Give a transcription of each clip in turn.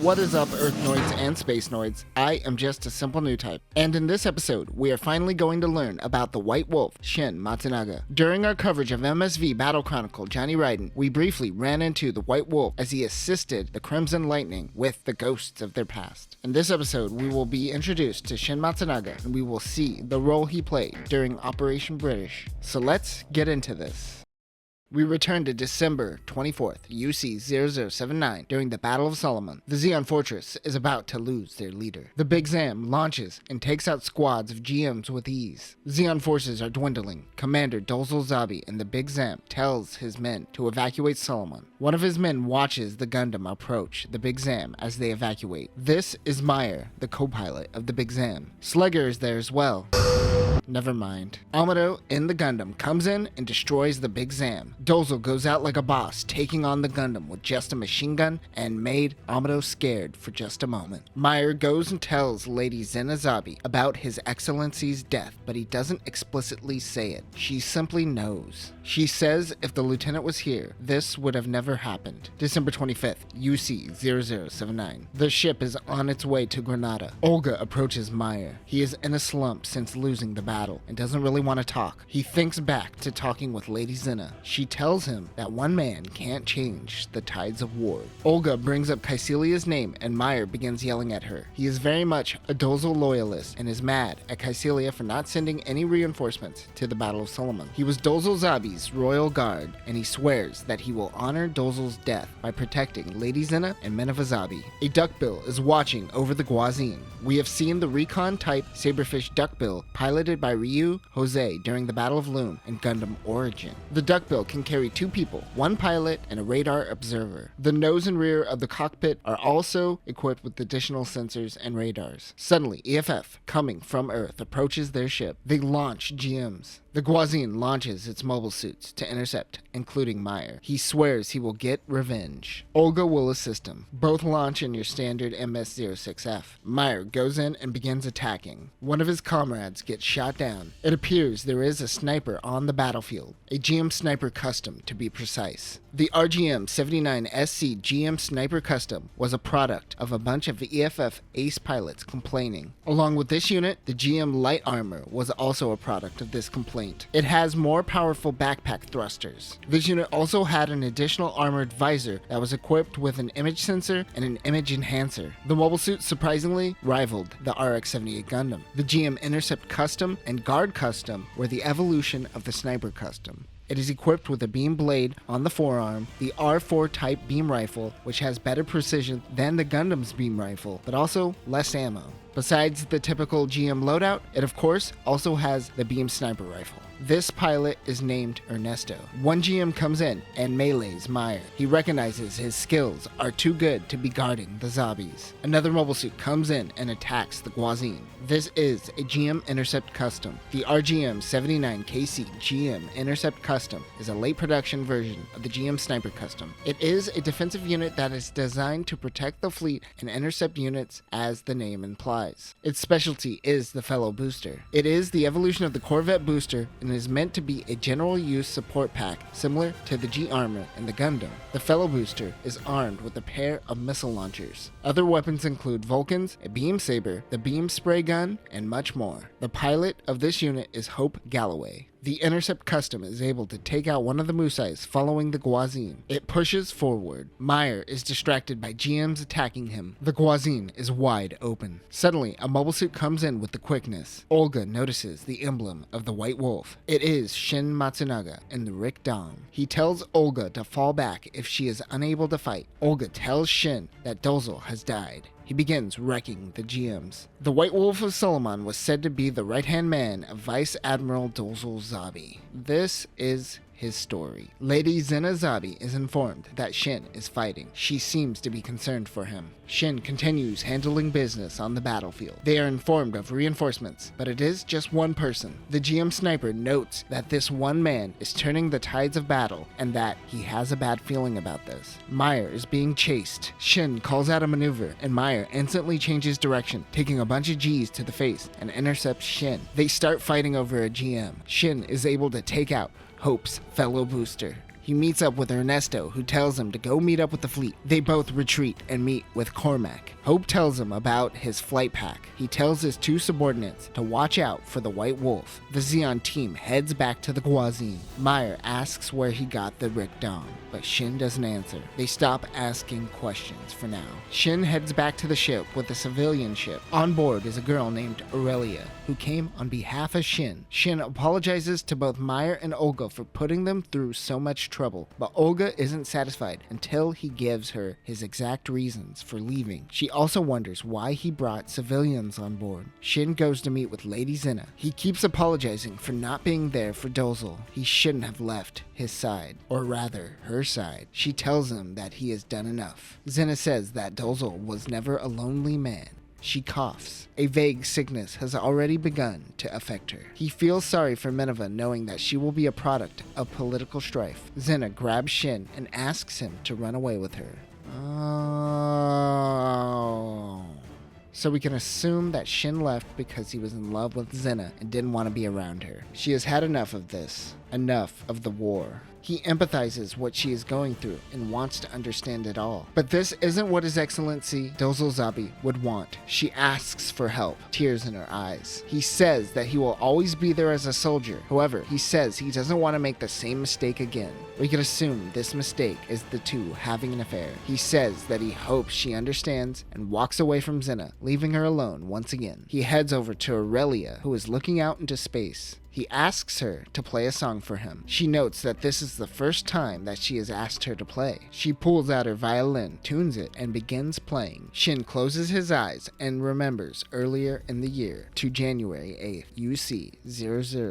What is up, Earthnoids and Spacenoids? I am just a simple new type, and in this episode, we are finally going to learn about the White Wolf, Shin Matsunaga. During our coverage of MSV Battle Chronicle Johnny Ryden, we briefly ran into the White Wolf as he assisted the Crimson Lightning with the ghosts of their past. In this episode, we will be introduced to Shin Matsunaga, and we will see the role he played during Operation British. So let's get into this. We return to December 24th, UC-0079, during the Battle of Solomon. The Zeon Fortress is about to lose their leader. The Big Zam launches and takes out squads of GMs with ease. Zeon forces are dwindling. Commander Dolzul Zabi and the Big Zam tells his men to evacuate Solomon. One of his men watches the Gundam approach the Big Zam as they evacuate. This is Meyer, the co-pilot of the Big Zam. Slegger is there as well. Never mind. Amado in the Gundam comes in and destroys the Big Zam. Dolzul goes out like a boss, taking on the Gundam with just a machine gun and made Amado scared for just a moment. Meyer goes and tells Lady Zenna Zabi about His Excellency's death, but he doesn't explicitly say it. She simply knows. She says if the lieutenant was here, this would have never happened. December 25th, UC-0079. The ship is on its way to Granada. Olga approaches Meyer. He is in a slump since losing the battle and doesn't really want to talk. He thinks back to talking with Lady Zenna. She tells him that one man can't change the tides of war. Olga brings up Caecilia's name and Meyer begins yelling at her. He is very much a Dolzul loyalist and is mad at Caecilia for not sending any reinforcements to the Battle of Solomon. He was Dolzul Zabi's royal guard and he swears that he will honor Dolzul's death by protecting Lady Zenna and Menova Zabi. A duckbill is watching over the Guazine. We have seen the recon type Saberfish duckbill piloted by Ryu Jose during the Battle of Loum in Gundam Origin. The duckbill can carry two people, one pilot and a radar observer. The nose and rear of the cockpit are also equipped with additional sensors and radars. Suddenly, EFF, coming from Earth, approaches their ship. They launch GMs. The Guazine launches its mobile suits to intercept, including Meyer. He swears he will get revenge. Olga will assist him. Both launch in your standard MS-06F. Meyer goes in and begins attacking. One of his comrades gets shot down. It appears there is a sniper on the battlefield, a GM Sniper Custom to be precise. The RGM-79SC GM Sniper Custom was a product of a bunch of EFF ace pilots complaining. Along with this unit, the GM Light Armor was also a product of this complaint. It has more powerful backpack thrusters. This unit also had an additional armored visor that was equipped with an image sensor and an image enhancer. The mobile suit surprisingly rivaled the RX-78 Gundam. The GM Intercept Custom and Guard Custom were the evolution of the Sniper Custom. It is equipped with a beam blade on the forearm, the R4 type beam rifle, which has better precision than the Gundam's beam rifle, but also less ammo. Besides the typical GM loadout, it of course also has the beam sniper rifle. This pilot is named Ernesto. One GM comes in and melees Meyer. He recognizes his skills are too good to be guarding the Zabis. Another mobile suit comes in and attacks the Guazine. This is a GM Intercept Custom. The RGM-79KC GM Intercept Custom is a late production version of the GM Sniper Custom. It is a defensive unit that is designed to protect the fleet and intercept units as the name implies. Its specialty is the Fellow Booster. It is the evolution of the Corvette Booster and is meant to be a general use support pack similar to the G-Armor and the Gundam. The Fellow Booster is armed with a pair of missile launchers. Other weapons include Vulcans, a beam saber, the beam spray gun, and much more. The pilot of this unit is Hope Galloway. The Intercept Custom is able to take out one of the Musais following the Guazine. It pushes forward. Meyer is distracted by GMs attacking him. The Guazine is wide open. Suddenly, a mobile suit comes in with the quickness. Olga notices the emblem of the White Wolf. It is Shin Matsunaga in the Rick Dong. He tells Olga to fall back if she is unable to fight. Olga tells Shin that Dolzul has died. He begins wrecking the GMs. The White Wolf of Solomon was said to be the right-hand man of Vice Admiral Dolzul Zabi. This is his story. Lady Zenna Zabi is informed that Shin is fighting. She seems to be concerned for him. Shin continues handling business on the battlefield. They are informed of reinforcements, but it is just one person. The GM Sniper notes that this one man is turning the tides of battle and that he has a bad feeling about this. Meyer is being chased. Shin calls out a maneuver and Meyer instantly changes direction, taking a bunch of G's to the face and intercepts Shin. They start fighting over a GM. Shin is able to take out Hope's fellow booster. He meets up with Ernesto, who tells him to go meet up with the fleet. They both retreat and meet with Cormac. Hope tells him about his flight pack. He tells his two subordinates to watch out for the White Wolf. The Zeon team heads back to the Guazine. Meyer asks where he got the Rick Dom, but Shin doesn't answer. They stop asking questions for now. Shin heads back to the ship with a civilian ship. On board is a girl named Aurelia, who came on behalf of Shin. Shin apologizes to both Meyer and Olga for putting them through so much trouble, but Olga isn't satisfied until he gives her his exact reasons for leaving. She also wonders why he brought civilians on board. Shin goes to meet with Lady Zenna. He keeps apologizing for not being there for Dozel. He shouldn't have left his side, or rather, her side. She tells him that he has done enough. Zenna says that Dozel was never a lonely man. She coughs. A vague sickness has already begun to affect her. He feels sorry for Minerva, knowing that she will be a product of political strife. Zenna grabs Shin and asks him to run away with her. Oh. So we can assume that Shin left because he was in love with Zenna and didn't want to be around her. She has had enough of this. Enough of the war. He empathizes what she is going through and wants to understand it all. But this isn't what His Excellency Dozel Zabi would want. She asks for help, tears in her eyes. He says that he will always be there as a soldier. However, he says he doesn't want to make the same mistake again. We can assume this mistake is the two having an affair. He says that he hopes she understands and walks away from Zenna, leaving her alone once again. He heads over to Aurelia, who is looking out into space. He asks her to play a song for him. She notes that this is the first time that she has asked her to play. She pulls out her violin, tunes it, and begins playing. Shin closes his eyes and remembers earlier in the year to January 8th, UC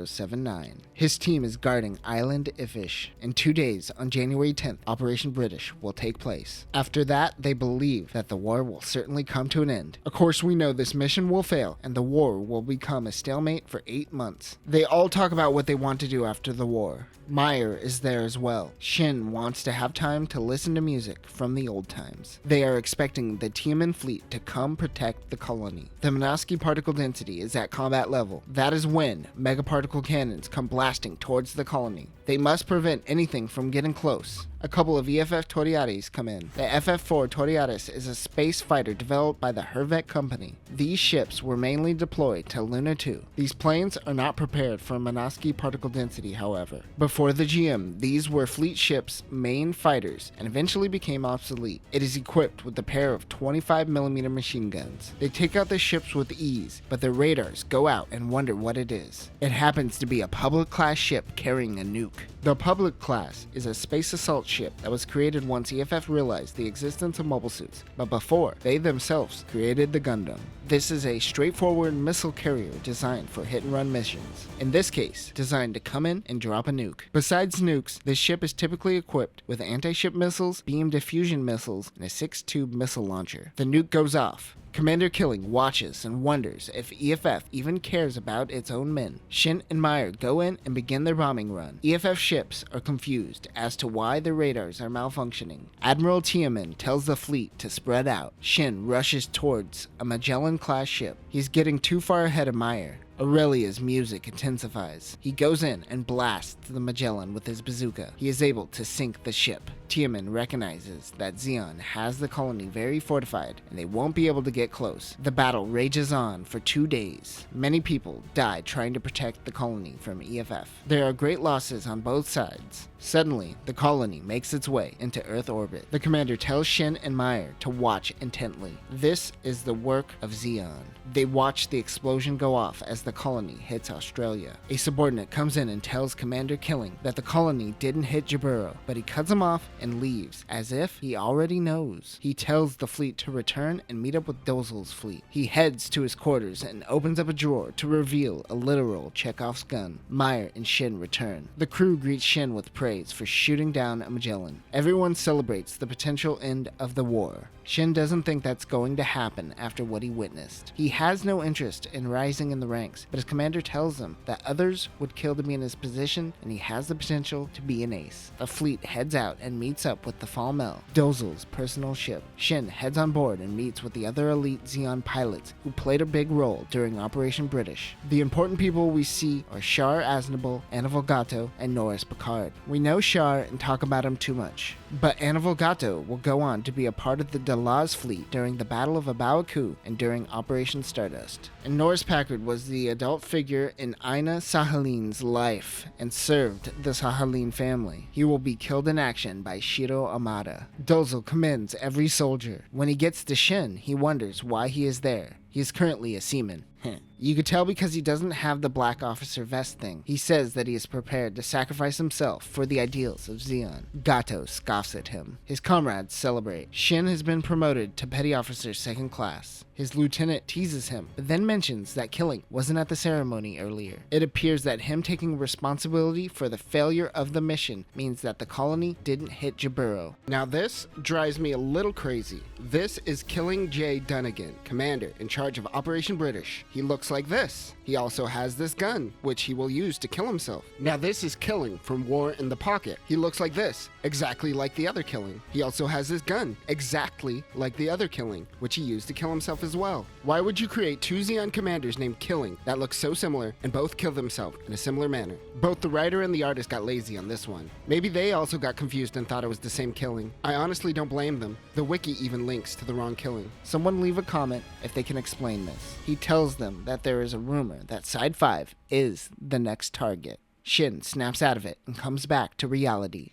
0079. His team is guarding Island Ifish. In 2 days, on January 10th, Operation British will take place. After that, they believe that the war will certainly come to an end. Of course, we know this mission will fail, and the war will become a stalemate for 8 months. They all talk about what they want to do after the war. Meyer is there as well. Shin wants to have time to listen to music from the old times. They are expecting the Tiaman fleet to come protect the colony. The Manaski particle density is at combat level. That is when megaparticle cannons come blasting towards the colony. They must prevent anything from getting close. A couple of EFF Toreadis come in. The FF-4 Toreadis is a space fighter developed by the Hervet Company. These ships were mainly deployed to Luna 2. These planes are not prepared for Manaski particle density, however. Before the GM, these were fleet ships' main fighters and eventually became obsolete. It is equipped with a pair of 25mm machine guns. They take out the ships with ease, but their radars go out and wonder what it is. It happens to be a Public-class ship carrying a nuke. The Public-class is a space assault ship that was created once EFF realized the existence of mobile suits, but before they themselves created the Gundam. This is a straightforward missile carrier designed for hit-and-run missions. In this case, designed to come in and drop a nuke. Besides nukes, this ship is typically equipped with anti-ship missiles, beam diffusion missiles, and a 6-tube missile launcher. The nuke goes off. Commander Killing watches and wonders if EFF even cares about its own men. Shin and Meyer go in and begin their bombing run. EFF ships are confused as to why their radars are malfunctioning. Admiral Tiaman tells the fleet to spread out. Shin rushes towards a Magellan-class ship. He's getting too far ahead of Meyer. Aurelia's music intensifies. He goes in and blasts the Magellan with his bazooka. He is able to sink the ship. Tiaman recognizes that Zeon has the colony very fortified and they won't be able to get close. The battle rages on for 2 days. Many people die trying to protect the colony from EFF. There are great losses on both sides. Suddenly, the colony makes its way into Earth orbit. The commander tells Shin and Meyer to watch intently. This is the work of Zeon. They watch the explosion go off as the colony hits Australia. A subordinate comes in and tells Commander Killing that the colony didn't hit Jaburo, but he cuts him off and leaves, as if he already knows. He tells the fleet to return and meet up with Dozel's fleet. He heads to his quarters and opens up a drawer to reveal a literal Chekhov's gun. Meyer and Shin return. The crew greets Shin with praise for shooting down a Magellan. Everyone celebrates the potential end of the war. Shin doesn't think that's going to happen after what he witnessed. He has no interest in rising in the ranks. attacks, but his commander tells him that others would kill to be in his position and he has the potential to be an ace. The fleet heads out and meets up with the Falmel, Dozel's personal ship. Shin heads on board and meets with the other elite Zeon pilots who played a big role during Operation British. The important people we see are Char Aznable, Anival Gateau, and Norris Picard. We know Char and talk about him too much, but Anival Gateau will go on to be a part of the Delaz fleet during the Battle of Coup and during Operation Stardust. And Norris Packard was the adult figure in Aina Sahalin's life and served the Sahalin family. He will be killed in action by Shiro Amada. Dozel commends every soldier. When he gets to Shin, he wonders why he is there. He is currently a seaman. You could tell because he doesn't have the black officer vest thing. He says that he is prepared to sacrifice himself for the ideals of Zeon. Gato scoffs at him. His comrades celebrate. Shin has been promoted to petty officer 2nd class. His lieutenant teases him, but then mentions that killing wasn't at the ceremony earlier. It appears that him taking responsibility for the failure of the mission means that the colony didn't hit Jaburo. Now this drives me a little crazy. This is Killing J. Dunnigan, commander in charge of Operation British. He looks like this. He also has this gun, which he will use to kill himself. Now this is Killing from War in the Pocket. He looks like this, exactly like the other Killing. He also has this gun, exactly like the other Killing, which he used to kill himself as well. Why would you create two Zeon commanders named Killing that look so similar and both kill themselves in a similar manner? Both the writer and the artist got lazy on this one. Maybe they also got confused and thought it was the same Killing. I honestly don't blame them. The wiki even links to the wrong Killing. Someone leave a comment if they can explain this. He tells them that there is a rumor that Side 5 is the next target. Shin snaps out of it and comes back to reality.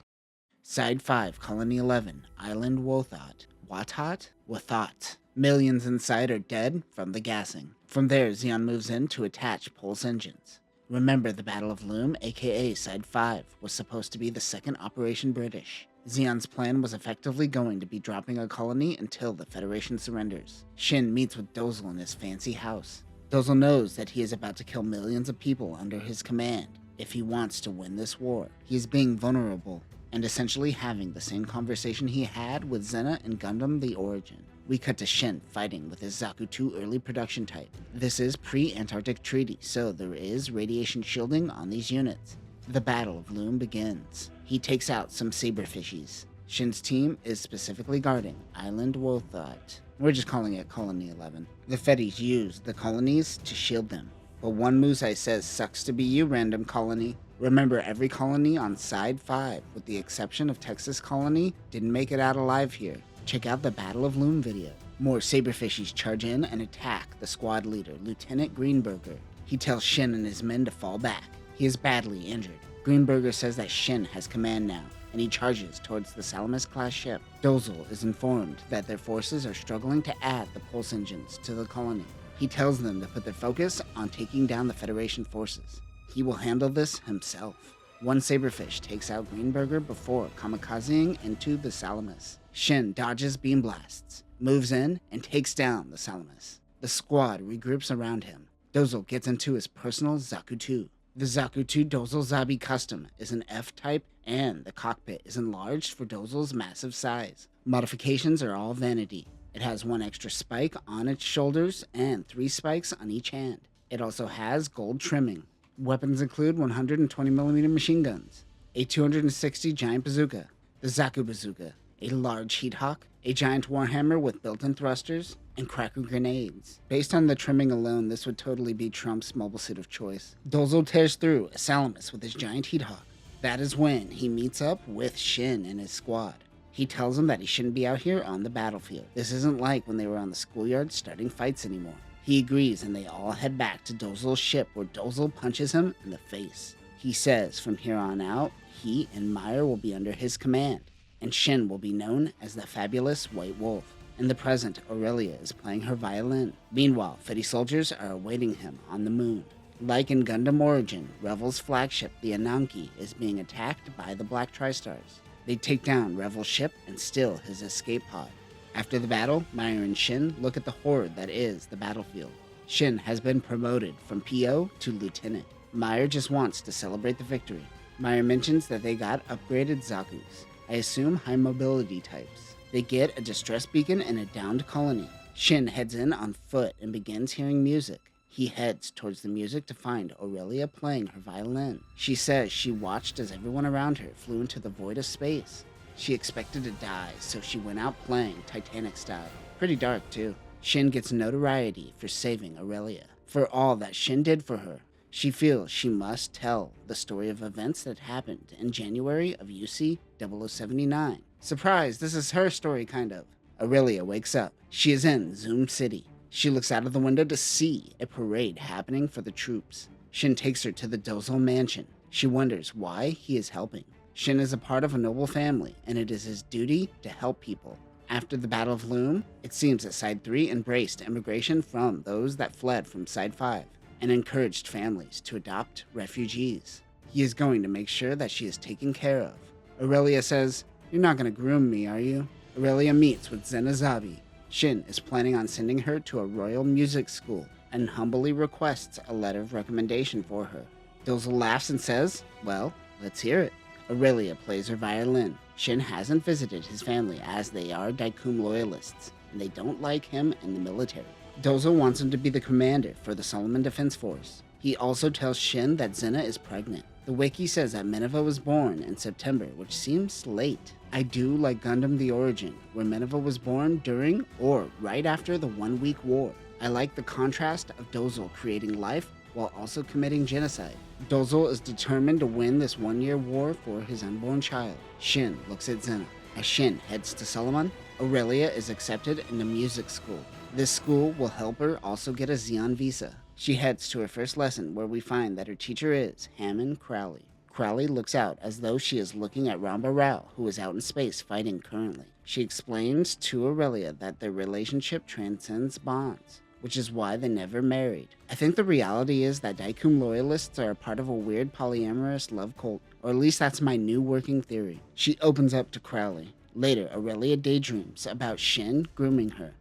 Side 5, Colony 11, Island Wothot. Watot? Wothot. Millions inside are dead from the gassing. From there, Zeon moves in to attach pulse engines. Remember, the Battle of Loum, aka Side 5, was supposed to be the second Operation British. Zeon's plan was effectively going to be dropping a colony until the Federation surrenders. Shin meets with Dozel in his fancy house. Dozel knows that he is about to kill millions of people under his command if he wants to win this war. He is being vulnerable and essentially having the same conversation he had with Zenna in Gundam The Origin. We cut to Shin fighting with his Zaku 2 early production type. This is pre-Antarctic Treaty, so there is radiation shielding on these units. The Battle of Loum begins. He takes out some saberfishies. Shin's team is specifically guarding Island Wothot. We're just calling it Colony 11. The Feddies use the colonies to shield them. But one Musai says, "Sucks to be you, random colony." Remember, every colony on Side 5, with the exception of Texas Colony, didn't make it out alive here. Check out the Battle of Loum video. More saberfishies charge in and attack the squad leader, Lieutenant Greenberger. He tells Shin and his men to fall back. He is badly injured. Greenberger says that Shin has command now, and he charges towards the Salamis-class ship. Dozel is informed that their forces are struggling to add the pulse engines to the colony. He tells them to put their focus on taking down the Federation forces. He will handle this himself. One saberfish takes out Greenberger before kamikazing into the Salamis. Shin dodges beam blasts, moves in, and takes down the Salamis. The squad regroups around him. Dozel gets into his personal Zaku 2. The Zaku 2 Dozel Zabi Custom is an F-type, and the cockpit is enlarged for Dozel's massive size. Modifications are all vanity. It has one extra spike on its shoulders and 3 spikes on each hand. It also has gold trimming. Weapons include 120mm machine guns, a 260 giant bazooka, the Zaku bazooka, a large heat hawk, a giant warhammer with built-in thrusters, and cracker grenades. Based on the trimming alone, this would totally be Trump's mobile suit of choice. Dozel tears through a Salamis with his giant heat hawk. That is when he meets up with Shin and his squad. He tells him that he shouldn't be out here on the battlefield. This isn't like when they were on the schoolyard starting fights anymore. He agrees and they all head back to Dozel's ship where Dozel punches him in the face. He says from here on out, he and Meyer will be under his command, and Shin will be known as the Fabulous White Wolf. In the present, Aurelia is playing her violin. Meanwhile, Fetty soldiers are awaiting him on the moon. Like in Gundam Origin, Revel's flagship, the Ananke, is being attacked by the Black Tri-Stars. They take down Revel's ship and steal his escape pod. After the battle, Meyer and Shin look at the horde that is the battlefield. Shin has been promoted from PO to Lieutenant. Meyer just wants to celebrate the victory. Meyer mentions that they got upgraded Zakus. I assume high mobility types. They get a distress beacon and a downed colony. Shin heads in on foot and begins hearing music. He heads towards the music to find Aurelia playing her violin. She says she watched as everyone around her flew into the void of space. She expected to die, so she went out playing Titanic style. Pretty dark, too. Shin gets notoriety for saving Aurelia. For all that Shin did for her, she feels she must tell the story of events that happened in January of UC 0079. Surprise, this is her story, kind of. Aurelia wakes up. She is in Zoom City. She looks out of the window to see a parade happening for the troops. Shin takes her to the Dozel mansion. She wonders why he is helping. Shin is a part of a noble family, and it is his duty to help people. After the Battle of Loum, it seems that Side 3 embraced immigration from those that fled from Side 5 and encouraged families to adopt refugees. He is going to make sure that she is taken care of. Aurelia says, "You're not going to groom me, are you?" Aurelia meets with Zenna. Shin is planning on sending her to a royal music school and humbly requests a letter of recommendation for her. Dozel laughs and says, "Well, let's hear it." Aurelia plays her violin. Shin hasn't visited his family as they are Daikun loyalists, and they don't like him in the military. Dozel wants him to be the commander for the Solomon Defense Force. He also tells Shin that Zenna is pregnant. The wiki says that Minerva was born in September, which seems late. I do like Gundam The Origin, where Minerva was born during or right after the 1 week war. I like the contrast of Dozel creating life while also committing genocide. Dozel is determined to win this 1-year war for his unborn child. Shin looks at Zenna. As Shin heads to Solomon, Aurelia is accepted in the music school. This school will help her also get a Zeon visa. She heads to her first lesson, where we find that her teacher is Hammond Crowley. Crowley looks out as though she is looking at Ramba Rao, who is out in space fighting currently. She explains to Aurelia that their relationship transcends bonds, which is why they never married. I think the reality is that Daikun loyalists are a part of a weird polyamorous love cult, or at least that's my new working theory. She opens up to Crowley. Later, Aurelia daydreams about Shin grooming her.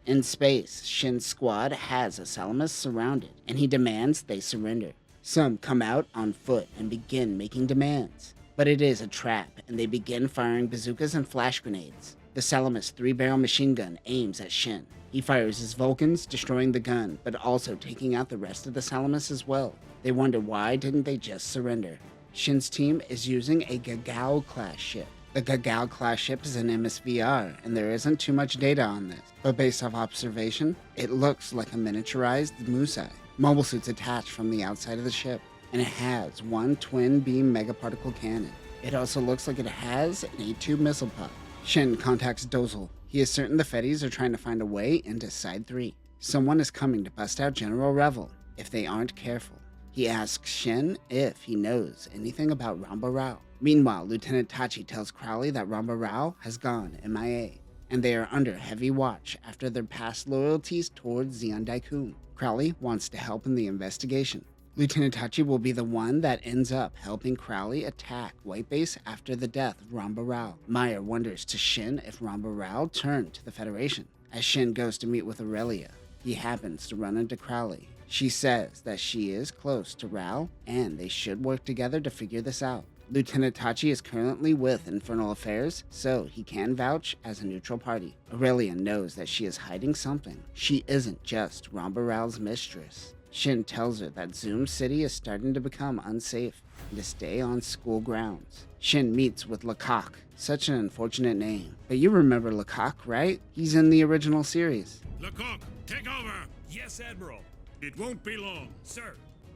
In space, Shin's squad has a Salamis surrounded, and he demands they surrender. Some come out on foot and begin making demands. But it is a trap, and they begin firing bazookas and flash grenades. The Salamis 3-barrel machine gun aims at Shin. He fires his Vulcans, destroying the gun, but also taking out the rest of the Salamis as well. They wonder why didn't they just surrender. Shin's team is using a Gateau-class ship. The Gateau-class ship is an MSVR, and there isn't too much data on this, but based off observation, it looks like a miniaturized Musai. Mobile suits attached from the outside of the ship, and it has one twin-beam megaparticle cannon. It also looks like it has an A2 missile pod. Shin contacts Dozel. He is certain the Fetties are trying to find a way into Side 3. Someone is coming to bust out General Revel if they aren't careful. He asks Shin if he knows anything about Ramba Rao. Meanwhile, Lieutenant Tachi tells Crowley that Ramba Rao has gone MIA, and they are under heavy watch after their past loyalties towards Zeon Daikun. Crowley wants to help in the investigation. Lieutenant Tachi will be the one that ends up helping Crowley attack White Base after the death of Ramba Rao. Meyer wonders to Shin if Ramba Rao turned to the Federation. As Shin goes to meet with Aurelia, he happens to run into Crowley. She says that she is close to Rao, and they should work together to figure this out. Lieutenant Tachi is currently with Infernal Affairs, so he can vouch as a neutral party. Aurelia knows that she is hiding something. She isn't just Ramba Rao's mistress. Shin tells her that Zoom City is starting to become unsafe and to stay on school grounds. Shin meets with Lecoq. Such an unfortunate name. But you remember Lecoq, right? He's in the original series. Lecoq, take over! Yes, Admiral. It won't be long. Sir.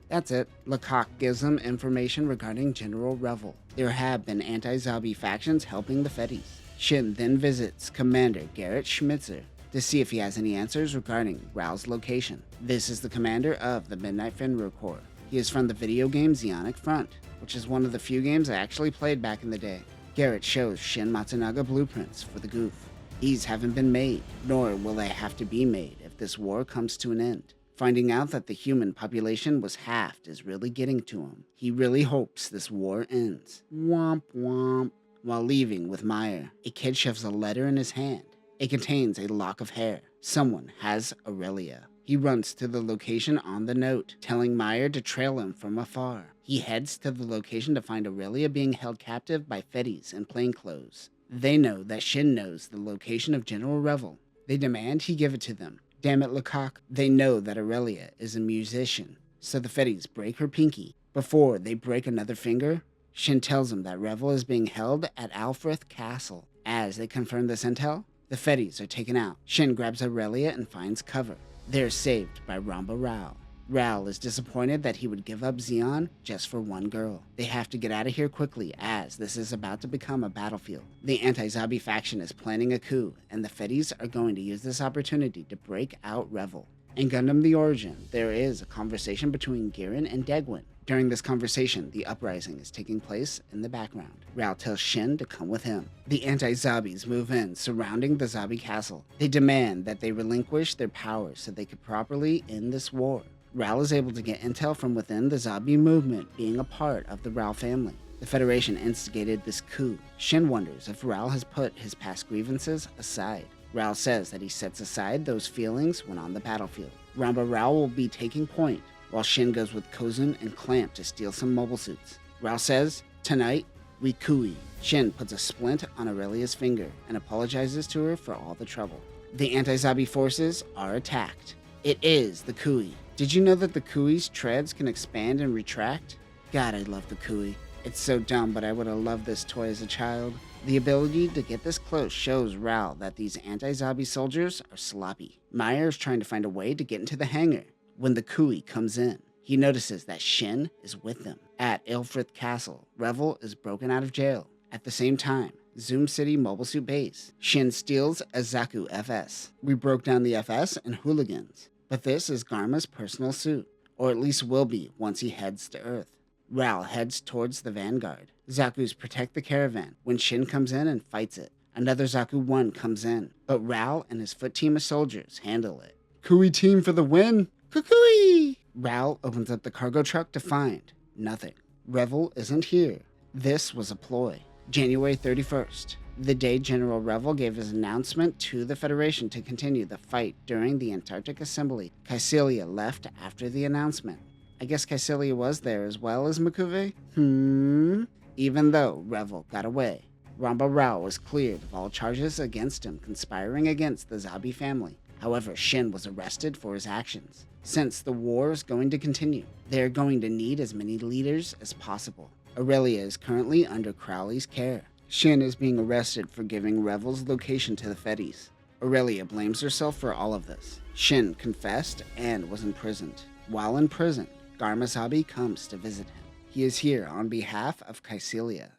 That's it. Lecoq gives them information regarding General Revel. There have been anti-zombie factions helping the Fetties. Shin then visits Commander Garrett Schmitzer to see if he has any answers regarding Rao's location. This is the commander of the Midnight Fenrir Corps. He is from the video game Zeonic Front, which is one of the few games I actually played back in the day. Garrett shows Shin Matsunaga blueprints for the goof. These haven't been made, nor will they have to be made if this war comes to an end. Finding out that the human population was halved is really getting to him. He really hopes this war ends. Womp womp. While leaving with Meyer, a kid shoves a letter in his hand. It contains a lock of hair. Someone has Aurelia. He runs to the location on the note, telling Meyer to trail him from afar. He heads to the location to find Aurelia being held captive by Fetties in plainclothes. They know that Shin knows the location of General Revel. They demand he give it to them. Damn it, Lecoq. They know that Aurelia is a musician, so the Fetties break her pinky. Before they break another finger, Shin tells them that Revel is being held at Alfrith Castle. As they confirm this intel, the Fetties are taken out. Shin grabs Aurelia and finds cover. They're saved by Ramba Rao. Ral is disappointed that he would give up Zeon just for one girl. They have to get out of here quickly, as this is about to become a battlefield. The anti-Zabi faction is planning a coup, and the Fetties are going to use this opportunity to break out Revel. In Gundam The Origin, there is a conversation between Girin and Degwin. During this conversation, the Uprising is taking place in the background. Ral tells Shin to come with him. The anti-Zabis move in, surrounding the Zabi castle. They demand that they relinquish their powers so they could properly end this war. Ral is able to get intel from within the Zabi movement, being a part of the Ral family. The Federation instigated this coup. Shin wonders if Ral has put his past grievances aside. Ral says that he sets aside those feelings when on the battlefield. Ramba Ral will be taking point, while Shin goes with Kozun and Clamp to steal some mobile suits. Ral says, "Tonight, we Kui." Shin puts a splint on Aurelia's finger and apologizes to her for all the trouble. The anti-Zabi forces are attacked. It is the Kui. Did you know that the Kui's treads can expand and retract? God, I love the Kui. It's so dumb, but I would have loved this toy as a child. The ability to get this close shows Ral that these anti-Zabi soldiers are sloppy. Meyer is trying to find a way to get into the hangar. When the Kui comes in, he notices that Shin is with them. At Ilfrith Castle, Revel is broken out of jail. At the same time, Zoom City Mobile Suit Base, Shin steals a Zaku FS. We broke down the FS and hooligans, but this is Garma's personal suit, or at least will be once he heads to Earth. Ral heads towards the Vanguard. Zaku's protect the caravan when Shin comes in and fights it. Another Zaku 1 comes in, but Ral and his foot team of soldiers handle it. Kui team for the win! Kukui! Ral opens up the cargo truck to find nothing. Revel isn't here. This was a ploy. January 31st, the day General Revel gave his announcement to the Federation to continue the fight during the Antarctic Assembly. Kycilia left after the announcement. I guess Kycilia was there as well as Makuve? Even though Revel got away, Ramba Rao was cleared of all charges against him conspiring against the Zabi family. However, Shin was arrested for his actions. Since the war is going to continue, they are going to need as many leaders as possible. Aurelia is currently under Crowley's care. Shin is being arrested for giving Revel's location to the Fetties. Aurelia blames herself for all of this. Shin confessed and was imprisoned. While in prison, Garma Zabi comes to visit him. He is here on behalf of Kycilia.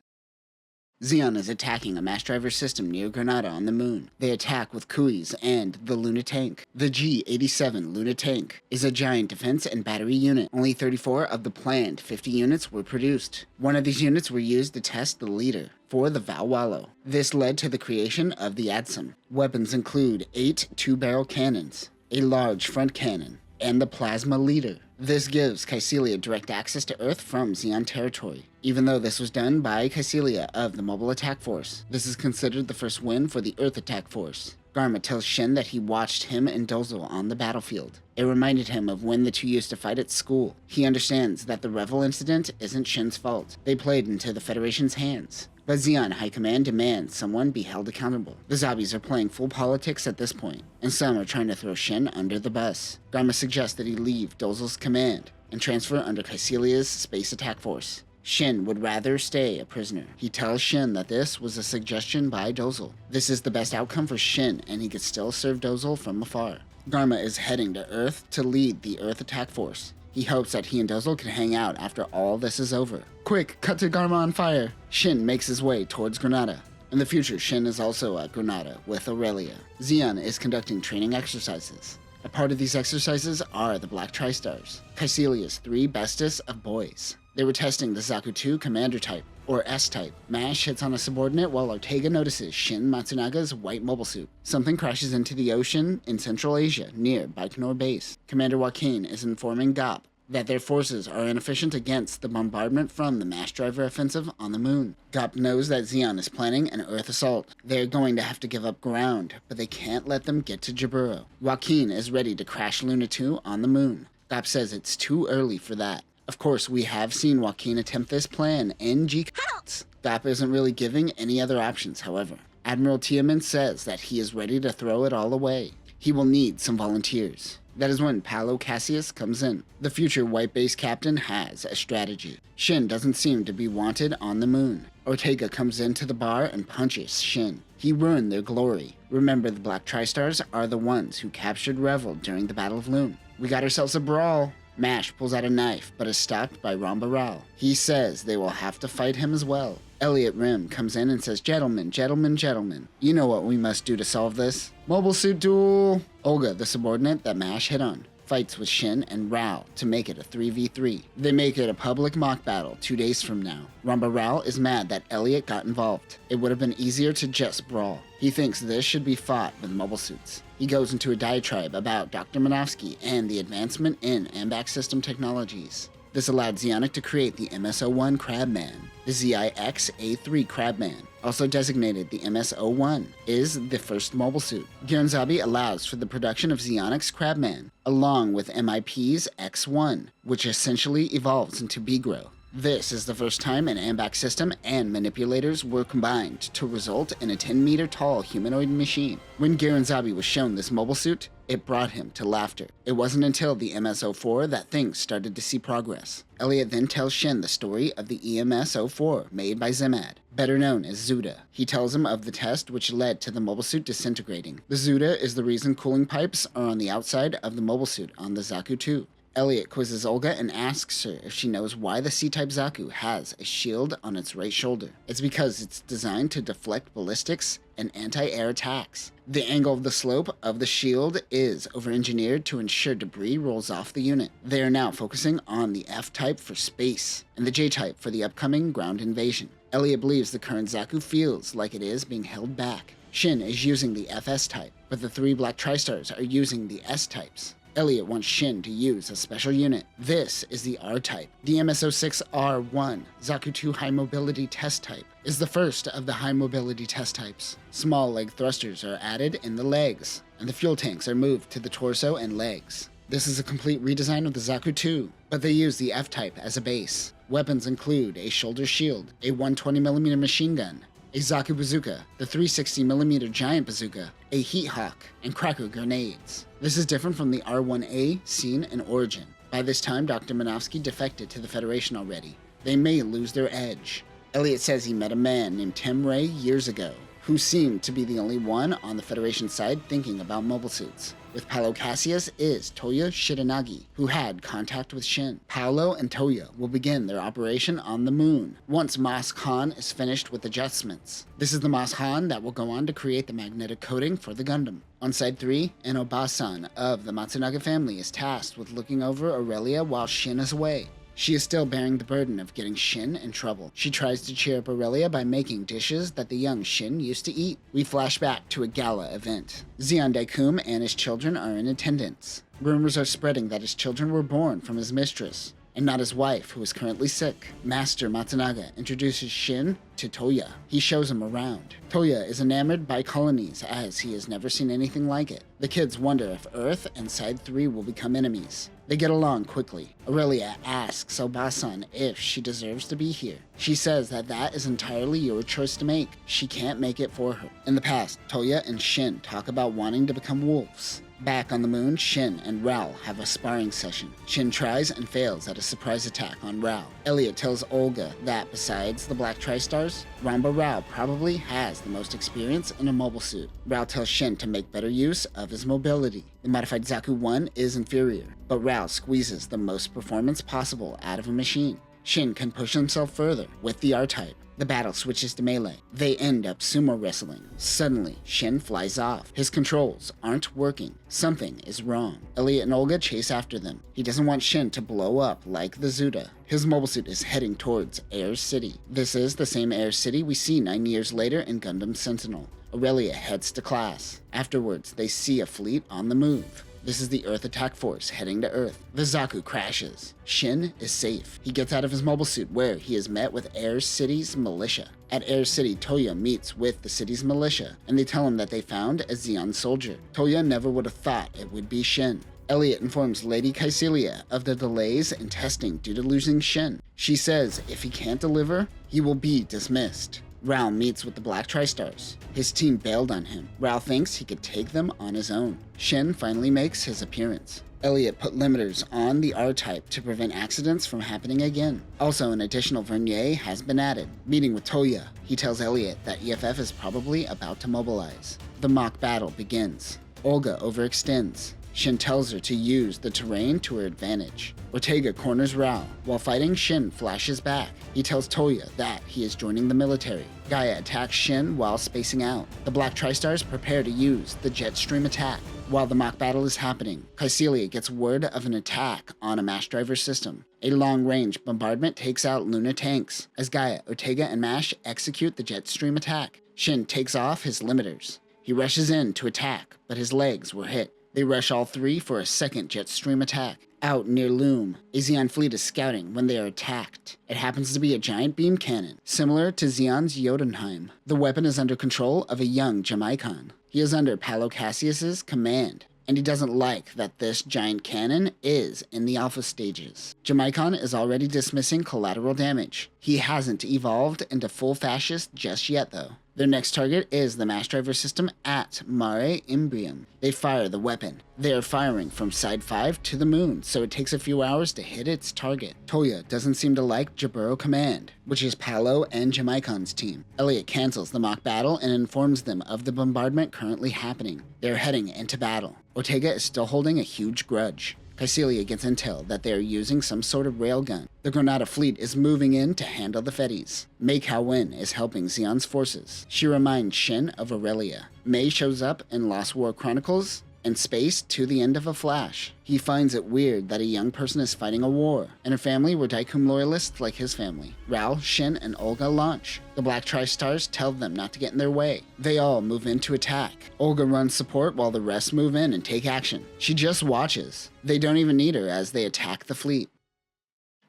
Zeon is attacking a mass driver system near Granada on the moon. They attack with Kuis and the Luna Tank. The G-87 Luna Tank is a giant defense and battery unit. Only 34 of the planned 50 units were produced. One of these units were used to test the leader for the Valwalo. This led to the creation of the Adsum. Weapons include 8 two-barrel cannons, a large front cannon, and the plasma leader. This gives Kycilia direct access to Earth from Zeon territory. Even though this was done by Kycilia of the Mobile Attack Force, this is considered the first win for the Earth Attack Force. Garma tells Shin that he watched him and Dozel on the battlefield. It reminded him of when the two used to fight at school. He understands that the Revel incident isn't Shin's fault. They played into the Federation's hands. But Zeon High Command demands someone be held accountable. The Zabis are playing full politics at this point, and some are trying to throw Shin under the bus. Garma suggests that he leave Dozel's command and transfer under Kycilia's Space Attack Force. Shin would rather stay a prisoner. He tells Shin that this was a suggestion by Dozel. This is the best outcome for Shin, and he could still serve Dozel from afar. Garma is heading to Earth to lead the Earth Attack Force. He hopes that he and Dozel can hang out after all this is over. Quick, cut to Garma on fire. Shin makes his way towards Granada. In the future, Shin is also at Granada with Aurelia. Zeon is conducting training exercises. A part of these exercises are the Black Tri-Stars, Kycilia's 3 bestest of boys. They were testing the Zaku 2 Commander type, or S-type. Mash hits on a subordinate while Ortega notices Shin Matsunaga's white mobile suit. Something crashes into the ocean in Central Asia near Baikonur Base. Commander Joaquin is informing Gop that their forces are inefficient against the bombardment from the mass driver offensive on the moon. Gop knows that Zeon is planning an Earth assault. They're going to have to give up ground, but they can't let them get to Jaburo. Joaquin is ready to crash Luna 2 on the moon. Gop says it's too early for that. Of course, we have seen Joaquin attempt this plan in G-Cuts. Gop isn't really giving any other options, however. Admiral Tiamin says that he is ready to throw it all away. He will need some volunteers. That is when Paolo Cassius comes in. The future white base captain has a strategy. Shin doesn't seem to be wanted on the moon. Ortega comes into the bar and punches Shin. He ruined their glory. Remember, the Black Tri-Stars are the ones who captured Revel during the Battle of Loum. We got ourselves a brawl. Mash pulls out a knife, but is stopped by Ramba Ral. He says they will have to fight him as well. Elliot Rim comes in and says, "Gentlemen, gentlemen, gentlemen, you know what we must do to solve this? Mobile suit duel!" Olga, the subordinate that Mash hit on, fights with Shin and Ral to make it a 3v3. They make it a public mock battle 2 days from now. Ramba Ral is mad that Elliot got involved. It would have been easier to just brawl. He thinks this should be fought with mobile suits. He goes into a diatribe about Dr. Manovsky and the advancement in AMBAC system technologies. This allowed Zeonic to create the MS-01 Crabman. The ZIX-A3 Crabman, also designated the MS-01, is the first mobile suit. Giranzabi allows for the production of Zeonic's Crabman, along with MIP's X-1, which essentially evolves into Bigro. This is the first time an AMBAC system and manipulators were combined to result in a 10-meter tall humanoid machine. When Giranzabi was shown this mobile suit, it brought him to laughter. It wasn't until the MS-04 that things started to see progress. Elliot then tells Shin the story of the EMS-04 made by Zemad, better known as Zuda. He tells him of the test which led to the mobile suit disintegrating. The Zuda is the reason cooling pipes are on the outside of the mobile suit on the Zaku 2. Elliot quizzes Olga and asks her if she knows why the C-type Zaku has a shield on its right shoulder. It's because it's designed to deflect ballistics and anti-air attacks. The angle of the slope of the shield is over-engineered to ensure debris rolls off the unit. They are now focusing on the F-type for space and the J-type for the upcoming ground invasion. Elliot believes the current Zaku feels like it is being held back. Shin is using the FS-type, but the 3 Black Tri-Stars are using the S-types. Elliot wants Shin to use a special unit. This is the R-type. The MS-06R1, Zaku 2 High Mobility Test Type, is the first of the high mobility test types. Small leg thrusters are added in the legs, and the fuel tanks are moved to the torso and legs. This is a complete redesign of the Zaku 2, but they use the F-type as a base. Weapons include a shoulder shield, a 120mm machine gun, a Zaku bazooka, the 360mm giant bazooka, a heat hawk, and cracker grenades. This is different from the R1A seen in Origin. By this time, Dr. Manovsky defected to the Federation already. They may lose their edge. Elliot says he met a man named Tim Ray years ago, who seemed to be the only one on the Federation side thinking about mobile suits. With Paolo Cassius is Toya Shiranagi, who had contact with Shin. Paolo and Toya will begin their operation on the moon once Mas Khan is finished with adjustments. This is the Mas Khan that will go on to create the magnetic coating for the Gundam. On Side 3, an Obasan of the Matsunaga family is tasked with looking over Aurelia while Shin is away. She is still bearing the burden of getting Shin in trouble. She tries to cheer up Aurelia by making dishes that the young Shin used to eat. We flash back to a gala event. Zeon Daikun and his children are in attendance. Rumors are spreading that his children were born from his mistress, and not his wife, who is currently sick. Master Matsunaga introduces Shin to Toya. He shows him around. Toya is enamored by colonies, as he has never seen anything like it. The kids wonder if Earth and Side 3 will become enemies. They get along quickly. Aurelia asks Obasan if she deserves to be here. She says that is entirely your choice to make. She can't make it for her. In the past, Toya and Shin talk about wanting to become wolves. Back on the moon, Shin and Ral have a sparring session. Shin tries and fails at a surprise attack on Ral. Elliot tells Olga that besides the Black Tri-Stars, Ramba Ral probably has the most experience in a mobile suit. Ral tells Shin to make better use of his mobility. The modified Zaku 1 is inferior, but Ral squeezes the most performance possible out of a machine. Shin can push himself further with the R-type. The battle switches to melee. They end up sumo wrestling. Suddenly, Shin flies off. His controls aren't working. Something is wrong. Elliot and Olga chase after them. He doesn't want Shin to blow up like the Zuda. His mobile suit is heading towards Air City. This is the same Air City we see 9 years later in Gundam Sentinel. Aurelia heads to class. Afterwards, they see a fleet on the move. This is the Earth Attack Force heading to Earth. The Zaku crashes. Shin is safe. He gets out of his mobile suit where he is met with Air City's militia. At Air City, Toya meets with the city's militia, and they tell him that they found a Zeon soldier. Toya never would have thought it would be Shin. Elliot informs Lady Caecilia of the delays in testing due to losing Shin. She says if he can't deliver, he will be dismissed. Rao meets with the Black Tri-Stars. His team bailed on him. Rao thinks he could take them on his own. Shin finally makes his appearance. Elliot put limiters on the R-Type to prevent accidents from happening again. Also, an additional vernier has been added. Meeting with Toya, he tells Elliot that EFF is probably about to mobilize. The mock battle begins. Olga overextends. Shin tells her to use the terrain to her advantage. Ortega corners Rao. While fighting, Shin flashes back. He tells Toya that he is joining the military. Gaia attacks Shin while spacing out. The Black Tri-Stars prepare to use the jet stream attack. While the mock battle is happening, Kycelia gets word of an attack on a Mash driver system. A long-range bombardment takes out Luna tanks. As Gaia, Ortega, and Mash execute the jet stream attack, Shin takes off his limiters. He rushes in to attack, but his legs were hit. They rush all three for a second jet stream attack. Out near Loum, a Zeon fleet is scouting when they are attacked. It happens to be a giant beam cannon, similar to Zeon's Jotunheim. The weapon is under control of a young Jamaicon. He is under Palo Cassius's command, and he doesn't like that this giant cannon is in the alpha stages. Jamaicon is already dismissing collateral damage. He hasn't evolved into full fascist just yet though. Their next target is the Mash driver system at Mare Imbrium. They fire the weapon. They are firing from side 5 to the moon, so it takes a few hours to hit its target. Toya doesn't seem to like Jaburo Command, which is Palo and Jamaicon's team. Elliot cancels the mock battle and informs them of the bombardment currently happening. They are heading into battle. Ortega is still holding a huge grudge. Kycelia gets intel that they are using some sort of railgun. The Granada fleet is moving in to handle the Fetties. Mei Kao-Wen is helping Zeon's forces. She reminds Shin of Aurelia. Mei shows up in Lost War Chronicles and Space to the End of a Flash. He finds it weird that a young person is fighting a war, and a family were Daikun loyalists like his family. Rao, Shin, and Olga launch. The Black Tri-Stars tell them not to get in their way. They all move in to attack. Olga runs support while the rest move in and take action. She just watches. They don't even need her as they attack the fleet.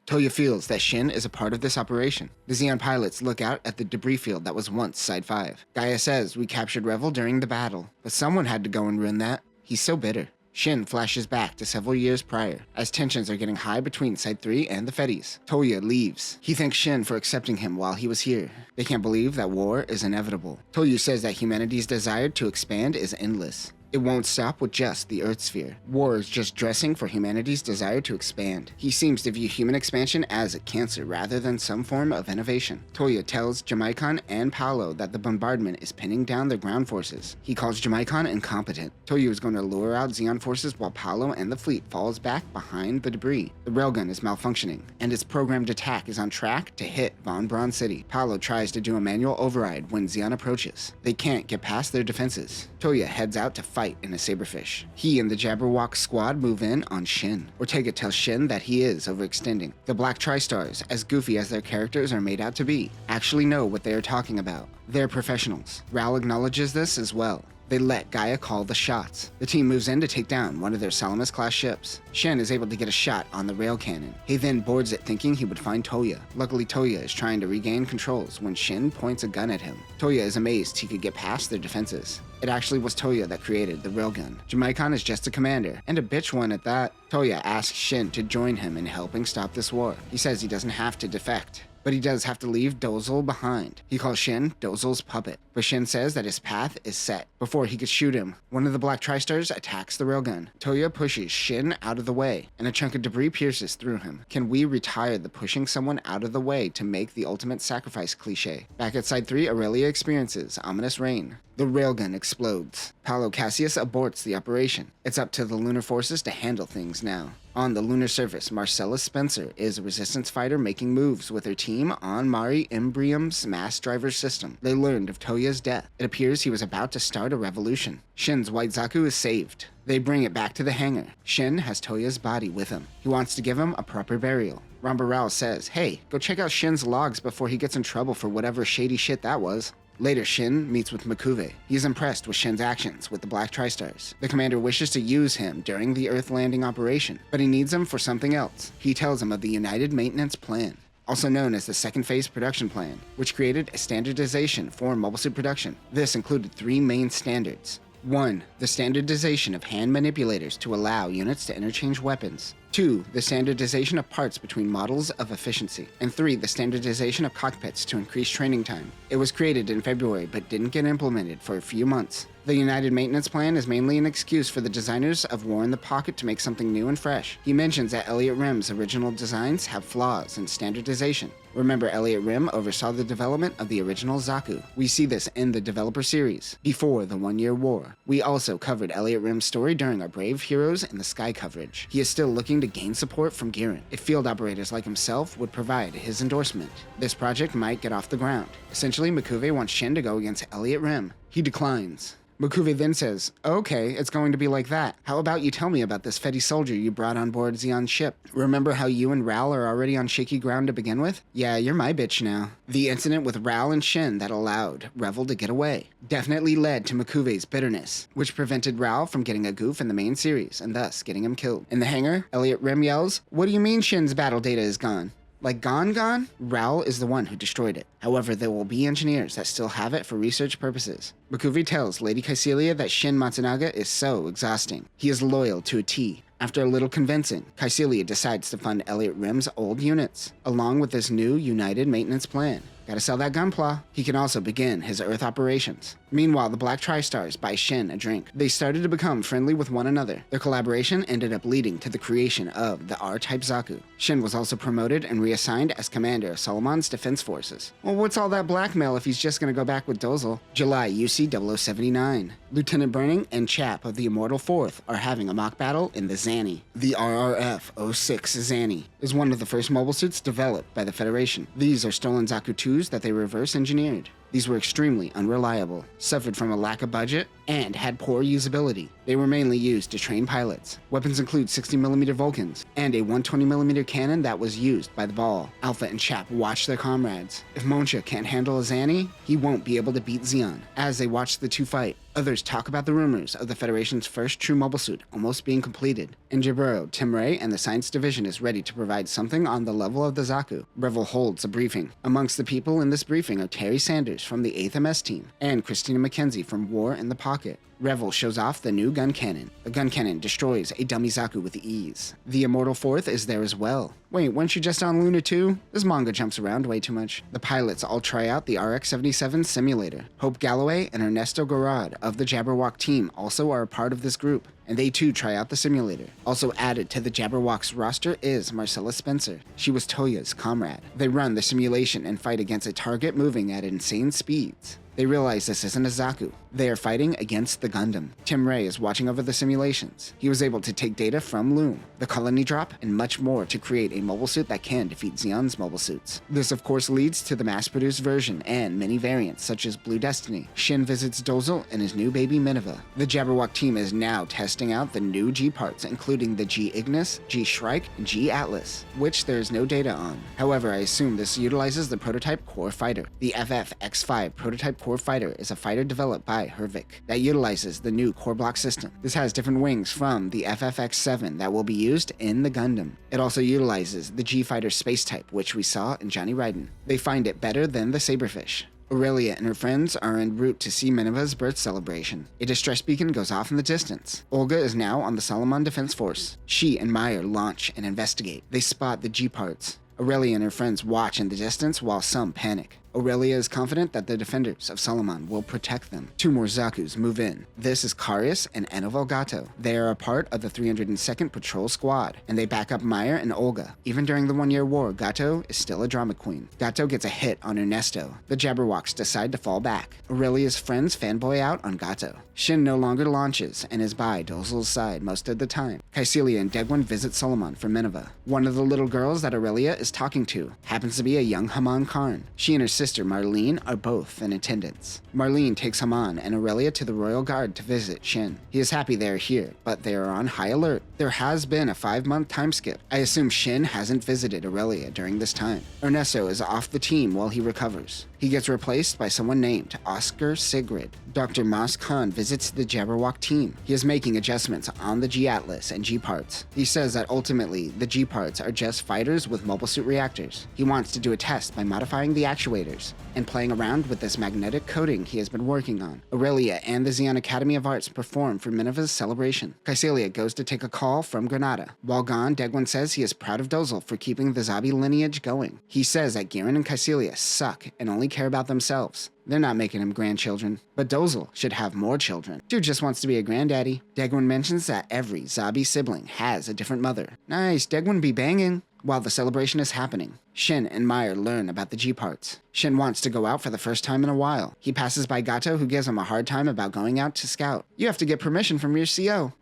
Toya feels that Shin is a part of this operation. The Zeon pilots look out at the debris field that was once Side 5. Gaia says, "We captured Revel during the battle, but someone had to go and ruin that." He's so bitter. Shin flashes back to several years prior, as tensions are getting high between Side 3 and the Fetties. Toya leaves. He thanks Shin for accepting him while he was here. They can't believe that war is inevitable. Toya says that humanity's desire to expand is endless. It won't stop with just the Earth sphere. War is just dressing for humanity's desire to expand. He seems to view human expansion as a cancer rather than some form of innovation. Toya tells Jamaicon and Paolo that the bombardment is pinning down their ground forces. He calls Jamaicon incompetent. Toya is going to lure out Zeon forces while Paolo and the fleet falls back behind the debris. The railgun is malfunctioning, and its programmed attack is on track to hit Von Braun City. Paolo tries to do a manual override when Zeon approaches. They can't get past their defenses. Toya heads out to fight in a saberfish. He and the Jabberwock squad move in on Shin. Ortega tells Shin that he is overextending. The Black Tri-Stars, as goofy as their characters are made out to be, actually know what they are talking about. They're professionals. Ral acknowledges this as well. They let Gaia call the shots. The team moves in to take down one of their Salamis-class ships. Shin is able to get a shot on the rail cannon. He then boards it thinking he would find Toya. Luckily, Toya is trying to regain controls when Shin points a gun at him. Toya is amazed he could get past their defenses. It actually was Toya that created the railgun. Jamaicon is just a commander, and a bitch one at that. Toya asks Shin to join him in helping stop this war. He says he doesn't have to defect, but he does have to leave Dozel behind. He calls Shin Dozel's puppet, but Shin says that his path is set. Before he could shoot him, one of the Black Tri-Stars attacks the railgun. Toya pushes Shin out of the way, and a chunk of debris pierces through him. Can we retire the pushing someone out of the way to make the ultimate sacrifice cliche? Back at Side 3, Aurelia experiences ominous rain. The railgun explodes. Palo Cassius aborts the operation. It's up to the lunar forces to handle things now. On the lunar surface, Marcellus Spencer is a resistance fighter making moves with her team on Mare Imbrium's mass driver system. They learned of Toya's death. It appears he was about to start a revolution. Shin's White Zaku is saved. They bring it back to the hangar. Shin has Toya's body with him. He wants to give him a proper burial. Rambaral says, "Hey, go check out Shin's logs before he gets in trouble for whatever shady shit that was." Later, Shin meets with Makuve. He's impressed with Shin's actions with the Black Tri-Stars. The commander wishes to use him during the Earth landing operation, but he needs him for something else. He tells him of the United Maintenance Plan, also known as the Second Phase Production Plan, which created a standardization for mobile suit production. This included 3 main standards: 1. The standardization of hand manipulators to allow units to interchange weapons. 2. The standardization of parts between models of efficiency. And 3. The standardization of cockpits to increase training time. It was created in February but didn't get implemented for a few months. The United Maintenance Plan is mainly an excuse for the designers of War in the Pocket to make something new and fresh. He mentions that Elliot Rim's original designs have flaws in standardization. Remember, Elliot Rim oversaw the development of the original Zaku. We see this in the developer series, before the 1 Year War. We also covered Elliot Rim's story during our Brave Heroes in the Sky coverage. He is still looking to gain support from Giran, if field operators like himself would provide his endorsement. This project might get off the ground. Essentially, Mikuve wants Shin to go against Elliot Rim. He declines. Mikuve then says, "Okay, it's going to be like that. How about you tell me about this Fetty soldier you brought on board Zeon's ship? Remember how you and Ral are already on shaky ground to begin with? Yeah, you're my bitch now." The incident with Ral and Shin that allowed Revel to get away definitely led to Mikuve's bitterness, which prevented Ral from getting a goof in the main series, and thus getting him killed. In the hangar, Elliot Rim yells, "What do you mean Shin's battle data is gone? Like gone? Ral is the one who destroyed it. However, there will be engineers that still have it for research purposes." Mikuve tells Lady Kycilia that Shin Matsunaga is so exhausting. He is loyal to a T. After a little convincing, Kycilia decides to fund Elliot Rim's old units, along with this new United Maintenance Plan. Gotta sell that GUNPLA. He can also begin his Earth operations. Meanwhile, the Black Tri-Stars buy Shin a drink. They started to become friendly with one another. Their collaboration ended up leading to the creation of the R-Type Zaku. Shin was also promoted and reassigned as commander of Solomon's defense forces. Well, what's all that blackmail if he's just gonna go back with Dozel? July UC 0079. Lieutenant Burning and Chap of the Immortal Fourth are having a mock battle in the Zanny. The RRF-06 Zanny is one of the first mobile suits developed by the Federation. These are stolen Zaku 2s that they reverse engineered. These were extremely unreliable, suffered from a lack of budget, and had poor usability. They were mainly used to train pilots. Weapons include 60mm Vulcans, and a 120mm cannon that was used by the Ball. Alpha and Chap watch their comrades. If Monsha can't handle a Zanny, he won't be able to beat Zeon. As they watch the two fight, others talk about the rumors of the Federation's first true mobile suit almost being completed. In Jaburo, Tim Ray and the Science Division is ready to provide something on the level of the Zaku. Revel holds a briefing. Amongst the people in this briefing are Terry Sanders from the 8th MS team and Christina McKenzie from War in the Pocket. Revel shows off the new gun cannon. The gun cannon destroys a dummy Zaku with ease. The Immortal Fourth is there as well. Wait, weren't you just on Luna 2? This manga jumps around way too much. The pilots all try out the RX-77 simulator. Hope Galloway and Ernesto Garad of the Jabberwock team also are a part of this group, and they too try out the simulator. Also added to the Jabberwock's roster is Marcella Spencer. She was Toya's comrade. They run the simulation and fight against a target moving at insane speeds. They realize this isn't a Zaku. They are fighting against the Gundam. Tim Ray is watching over the simulations. He was able to take data from Loum, the colony drop, and much more to create a mobile suit that can defeat Zeon's mobile suits. This of course leads to the mass-produced version and many variants such as Blue Destiny. Shin visits Dozel and his new baby Minerva. The Jabberwock team is now testing out the new G parts, including the G Ignis, G Shrike, and G Atlas, which there is no data on. However, I assume this utilizes the prototype core fighter. The FF-X5 prototype core fighter is a fighter developed by Hervik that utilizes the new core block system. This has different wings from the FF-X7 that will be used in the Gundam. It also utilizes the G-Fighter space type, which we saw in Johnny Ryden. They find it better than the Saberfish. Aurelia and her friends are en route to see Minerva's birth celebration. A distress beacon goes off in the distance. Olga is now on the Solomon Defense Force. She and Meyer launch and investigate. They spot the G-parts. Aurelia and her friends watch in the distance while some panic. Aurelia is confident that the defenders of Solomon will protect them. Two more Zakus move in. This is Karius and Enovel Gateau. They are a part of the 302nd Patrol Squad, and they back up Meyer and Olga. Even during the 1 Year War, Gateau is still a drama queen. Gateau gets a hit on Ernesto. The Jabberwocks decide to fall back. Aurelia's friends fanboy out on Gateau. Shin no longer launches and is by Dozel's side most of the time. Kycilia and Degwin visit Solomon for Minerva. One of the little girls that Aurelia is talking to happens to be a young Haman Karn. She and her sister Marlene are both in attendance. Marlene takes Haman and Aurelia to the Royal Guard to visit Shin. He is happy they are here, but they are on high alert. There has been a 5-month time skip. I assume Shin hasn't visited Aurelia during this time. Ernesto is off the team while he recovers. He gets replaced by someone named Oscar Sigrid. Dr. Mas Khan visits the Jabberwock team. He is making adjustments on the G-Atlas and G-parts. He says that ultimately, the G-parts are just fighters with mobile suit reactors. He wants to do a test by modifying the actuators others, and playing around with this magnetic coating he has been working on. Aurelia and the Zeon Academy of Arts perform for Minerva's celebration. Kycilia goes to take a call from Granada. While gone, Degwin says he is proud of Dozel for keeping the Zabi lineage going. He says that Giran and Kycilia suck and only care about themselves. They're not making him grandchildren, but Dozel should have more children. Dude just wants to be a granddaddy. Degwin mentions that every Zabi sibling has a different mother. Nice, Degwin be banging. While the celebration is happening, Shin and Meyer learn about the G-parts. Shin wants to go out for the first time in a while. He passes by Gateau, who gives him a hard time about going out to scout. You have to get permission from your CO.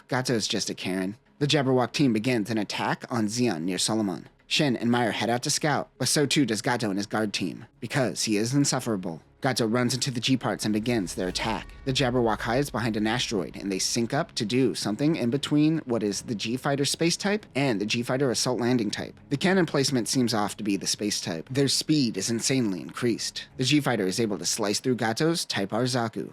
Gateau's just a Karen. The Jabberwock team begins an attack on Zeon near Solomon. Shin and Meyer head out to scout, but so too does Gateau and his guard team, because he is insufferable. Gateau runs into the G-parts and begins their attack. The Jabberwock hides behind an asteroid, and they sync up to do something in between what is the G-fighter space type and the G-fighter assault landing type. The cannon placement seems off to be the space type. Their speed is insanely increased. The G-fighter is able to slice through Gato's Type R Zaku.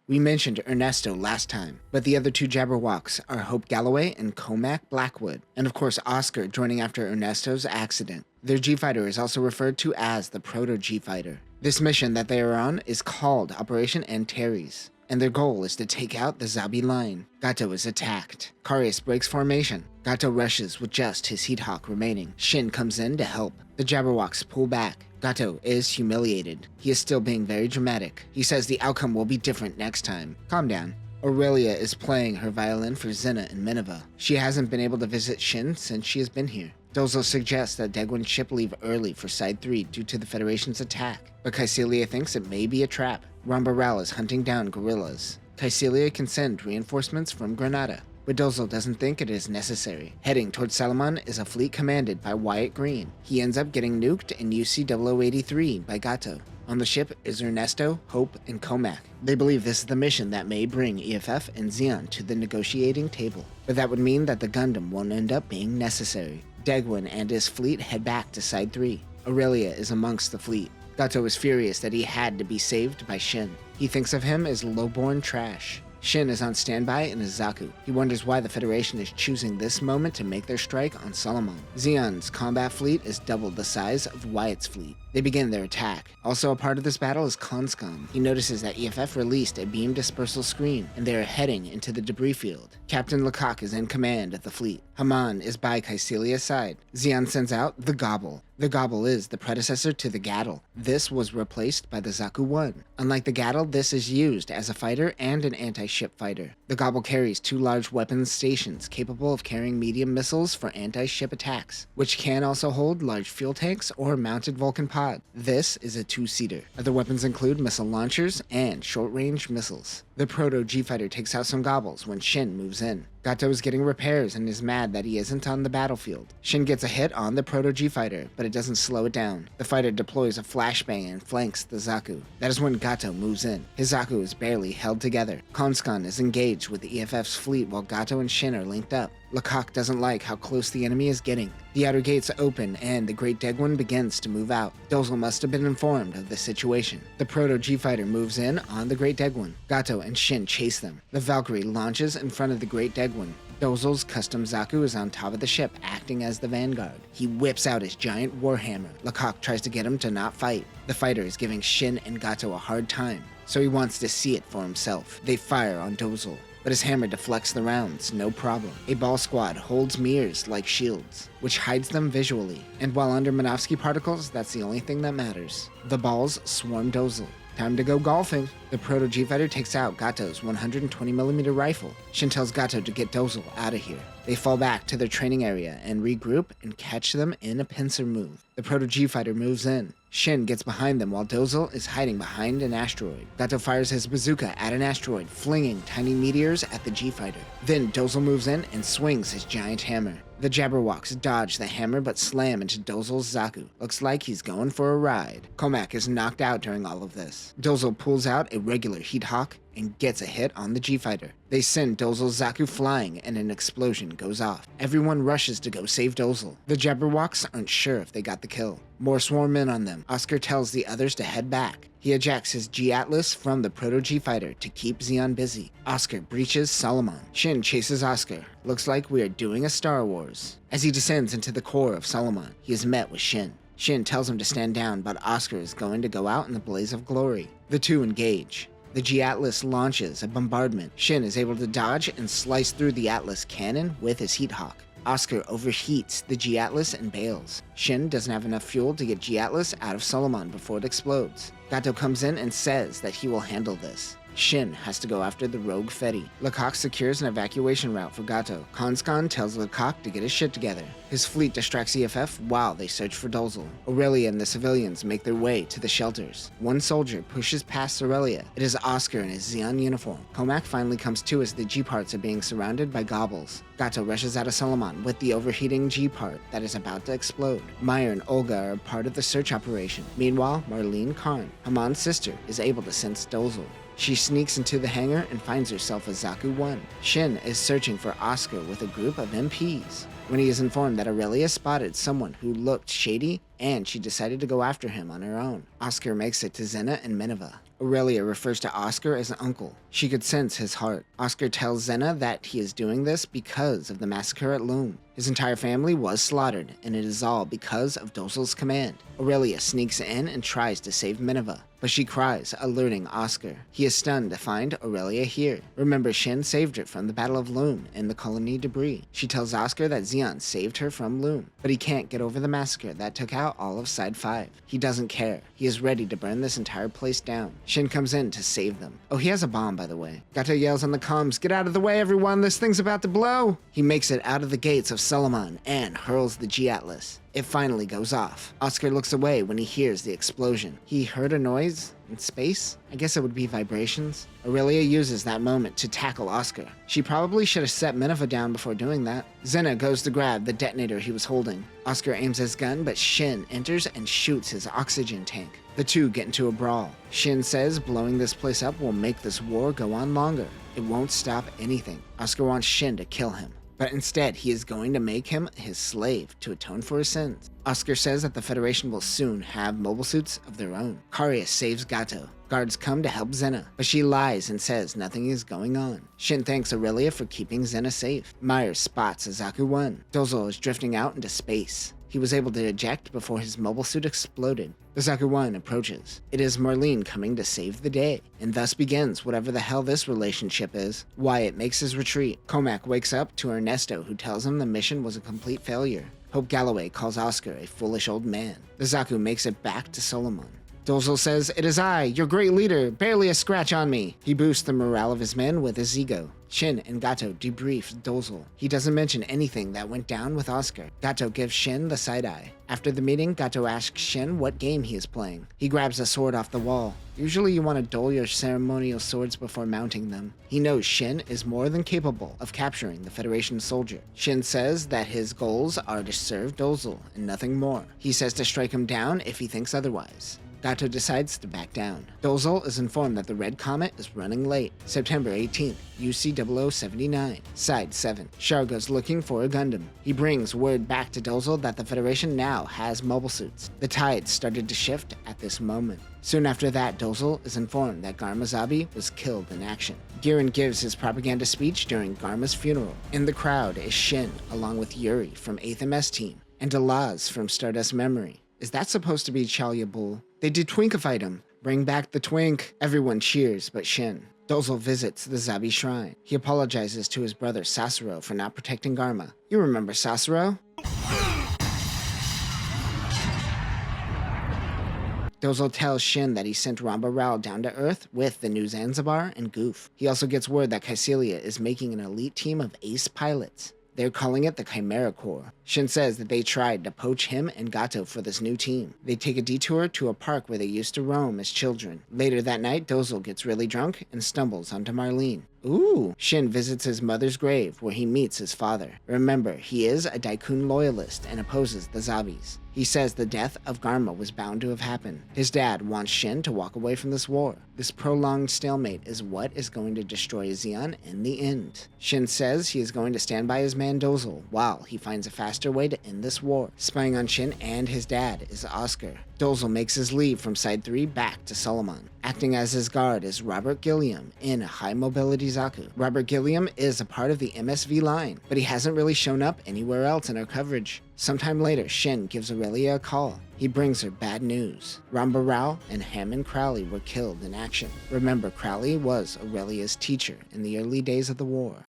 We mentioned Ernesto last time, but the other two Jabberwocks are Hope Galloway and Comac Blackwood, and of course Oscar joining after Ernesto's accident. Their G-fighter is also referred to as the Proto-G-fighter. This mission that they are on is called Operation Antares, and their goal is to take out the Zabi line. Gateau is attacked. Karius breaks formation. Gateau rushes with just his Heat Hawk remaining. Shin comes in to help. The Jabberwocks pull back. Gateau is humiliated. He is still being very dramatic. He says the outcome will be different next time. Calm down. Aurelia is playing her violin for Zenna and Minerva. She hasn't been able to visit Shin since she has been here. Dozel suggests that Degwin's ship leave early for Side 3 due to the Federation's attack, but Kycilia thinks it may be a trap. Rambaral is hunting down guerrillas. Kycilia can send reinforcements from Granada, but Dozel doesn't think it is necessary. Heading towards Salomon is a fleet commanded by Wyatt Green. He ends up getting nuked in UC-0083 by Gateau. On the ship is Ernesto, Hope, and Comac. They believe this is the mission that may bring EFF and Zeon to the negotiating table, but that would mean that the Gundam won't end up being necessary. Degwin and his fleet head back to Side 3. Aurelia is amongst the fleet. Gateau is furious that he had to be saved by Shin. He thinks of him as low-born trash. Shin is on standby in his Zaku. He wonders why the Federation is choosing this moment to make their strike on Solomon. Zeon's combat fleet is double the size of Wyatt's fleet. They begin their attack. Also a part of this battle is Conscom. He notices that EFF released a beam dispersal screen, and they are heading into the debris field. Captain Lecoq is in command of the fleet. Haman is by Kycilia's side. Zeon sends out the Gobble. The Gobble is the predecessor to the Gattle. This was replaced by the Zaku-1. Unlike the Gattle, this is used as a fighter and an anti-ship fighter. The Gobble carries two large weapons stations capable of carrying medium missiles for anti-ship attacks, which can also hold large fuel tanks or mounted Vulcan pod. This is a two-seater. Other weapons include missile launchers and short-range missiles. The Proto-G-fighter takes out some Gobbles when Shin moves in. Gateau is getting repairs and is mad that he isn't on the battlefield. Shin gets a hit on the Proto-G-fighter, but it doesn't slow it down. The fighter deploys a flashbang and flanks the Zaku. That is when Gateau moves in. His Zaku is barely held together. Conscon is engaged with the EFF's fleet while Gateau and Shin are linked up. Lecoq doesn't like how close the enemy is getting. The outer gates open and the Great Degwin begins to move out. Dozel must have been informed of the situation. The Proto-G-fighter moves in on the Great Degwin. Gateau and Shin chase them. The Valkyrie launches in front of the Great Degwin. Dozel's custom Zaku is on top of the ship, acting as the vanguard. He whips out his giant warhammer. Lecoq tries to get him to not fight. The fighter is giving Shin and Gateau a hard time, so he wants to see it for himself. They fire on Dozel, but his hammer deflects the rounds, no problem. A ball squad holds mirrors like shields, which hides them visually, and while under Minovsky particles, that's the only thing that matters. The balls swarm Dozel. Time to go golfing. The Proto-G-fighter takes out Gato's 120mm rifle. Shin tells Gateau to get Dozel out of here. They fall back to their training area and regroup and catch them in a pincer move. The Proto-G-fighter moves in. Shin gets behind them while Dozel is hiding behind an asteroid. Gateau fires his bazooka at an asteroid, flinging tiny meteors at the G-fighter. Then Dozel moves in and swings his giant hammer. The Jabberwocks dodge the hammer but slam into Dozel's Zaku. Looks like he's going for a ride. Comac is knocked out during all of this. Dozel pulls out a regular Heat Hawk and gets a hit on the G-fighter. They send Dozel's Zaku flying and an explosion goes off. Everyone rushes to go save Dozel. The Jabberwocks aren't sure if they got the kill. More swarm in on them. Oscar tells the others to head back. He ejects his G-Atlas from the Proto-G-fighter to keep Zeon busy. Oscar breaches Solomon. Shin chases Oscar. Looks like we are doing a Star Wars. As he descends into the core of Solomon, he is met with Shin. Shin tells him to stand down, but Oscar is going to go out in the blaze of glory. The two engage. The G-Atlas launches a bombardment. Shin is able to dodge and slice through the Atlas cannon with his Heat Hawk. Oscar overheats the G-Atlas and bails. Shin doesn't have enough fuel to get G-Atlas out of Solomon before it explodes. Gateau comes in and says that he will handle this. Shin has to go after the rogue Fetty. Lecoq secures an evacuation route for Gateau. Conscon tells Lecoq to get his shit together. His fleet distracts EFF while they search for Dozle. Aurelia and the civilians make their way to the shelters. One soldier pushes past Aurelia. It is Oscar in his Zeon uniform. Comac finally comes to as the G-parts are being surrounded by gobbles. Gateau rushes out of Solomon with the overheating G-part that is about to explode. Meyer and Olga are part of the search operation. Meanwhile, Marlene Karn, Hamon's sister, is able to sense Dozle. She sneaks into the hangar and finds herself a Zaku 1. Shin is searching for Oscar with a group of MPs. When he is informed that Aurelia spotted someone who looked shady, and she decided to go after him on her own. Oscar makes it to Zenna and Minerva. Aurelia refers to Oscar as an uncle. She could sense his heart. Oscar tells Zenna that he is doing this because of the massacre at Loum. His entire family was slaughtered, and it is all because of Dozle's command. Aurelia sneaks in and tries to save Minerva, but she cries, alerting Oscar. He is stunned to find Aurelia here. Remember, Shin saved her from the Battle of Loum and the colony debris. She tells Oscar that Zeon saved her from Loum, but he can't get over the massacre that took out all of Side 5. He doesn't care. He is ready to burn this entire place down. Shin comes in to save them. Oh, he has a bomb, by the way. Gateau yells on the comms, "Get out of the way, everyone! This thing's about to blow!" He makes it out of the gates of Solomon and hurls the G-Atlas. It finally goes off. Oscar looks away when he hears the explosion. He heard a noise in space? I guess it would be vibrations. Aurelia uses that moment to tackle Oscar. She probably should have set Minerva down before doing that. Zenna goes to grab the detonator he was holding. Oscar aims his gun, but Shin enters and shoots his oxygen tank. The two get into a brawl. Shin says blowing this place up will make this war go on longer. It won't stop anything. Oscar wants Shin to kill him, but instead he is going to make him his slave to atone for his sins. Oscar says that the Federation will soon have mobile suits of their own. Karius saves Gateau. Guards come to help Zenna, but she lies and says nothing is going on. Shin thanks Aurelia for keeping Zenna safe. Myers spots a Zaku 1. Dozle is drifting out into space. He was able to eject before his mobile suit exploded. The Zaku 1 approaches. It is Marlene coming to save the day, and thus begins whatever the hell this relationship is. Wyatt makes his retreat. Comac wakes up to Ernesto, who tells him the mission was a complete failure. Hope Galloway calls Oscar a foolish old man. The Zaku makes it back to Solomon. Dozle says, "It is I, your great leader, barely a scratch on me." He boosts the morale of his men with his ego. Shin and Gateau debrief Dozle. He doesn't mention anything that went down with Oscar. Gateau gives Shin the side-eye. After the meeting, Gateau asks Shin what game he is playing. He grabs a sword off the wall. Usually you want to duel your ceremonial swords before mounting them. He knows Shin is more than capable of capturing the Federation soldier. Shin says that his goals are to serve Dozle and nothing more. He says to strike him down if he thinks otherwise. Gateau decides to back down. Dozle is informed that the Red Comet is running late. September 18th, UC 0079, Side 7. Char goes looking for a Gundam. He brings word back to Dozle that the Federation now has mobile suits. The tide started to shift at this moment. Soon after that, Dozle is informed that Garma Zabi was killed in action. Giran gives his propaganda speech during Garma's funeral. In the crowd is Shin, along with Yuri from 8th MS Team, and Delaz from Stardust Memory. Is that supposed to be Chalya Bull? They did Twinkified him. Bring back the Twink. Everyone cheers but Shin. Dozle visits the Zabi shrine. He apologizes to his brother Sasuro for not protecting Garma. You remember Sasuro? Dozle tells Shin that he sent Ramba Ral down to Earth with the new Zanzibar and Goof. He also gets word that Kycelia is making an elite team of ace pilots. They're calling it the Chimera Corps. Shin says that they tried to poach him and Gateau for this new team. They take a detour to a park where they used to roam as children. Later that night, Dozle gets really drunk and stumbles onto Marlene. Ooh! Shin visits his mother's grave where he meets his father. Remember, he is a Daikun loyalist and opposes the Zabis. He says the death of Garma was bound to have happened. His dad wants Shin to walk away from this war. This prolonged stalemate is what is going to destroy Zeon in the end. Shin says he is going to stand by his man Dozle while he finds a faster way to end this war. Spying on Shin and his dad is Oscar. Dozle makes his leave from Side 3 back to Solomon. Acting as his guard is Robert Gilliam in a high mobility Zaku. Robert Gilliam is a part of the MSV line, but he hasn't really shown up anywhere else in our coverage. Sometime later, Shin gives Aurelia a call. He brings her bad news. Ramba Rao and Hammond Crowley were killed in action. Remember, Crowley was Aurelia's teacher in the early days of the war.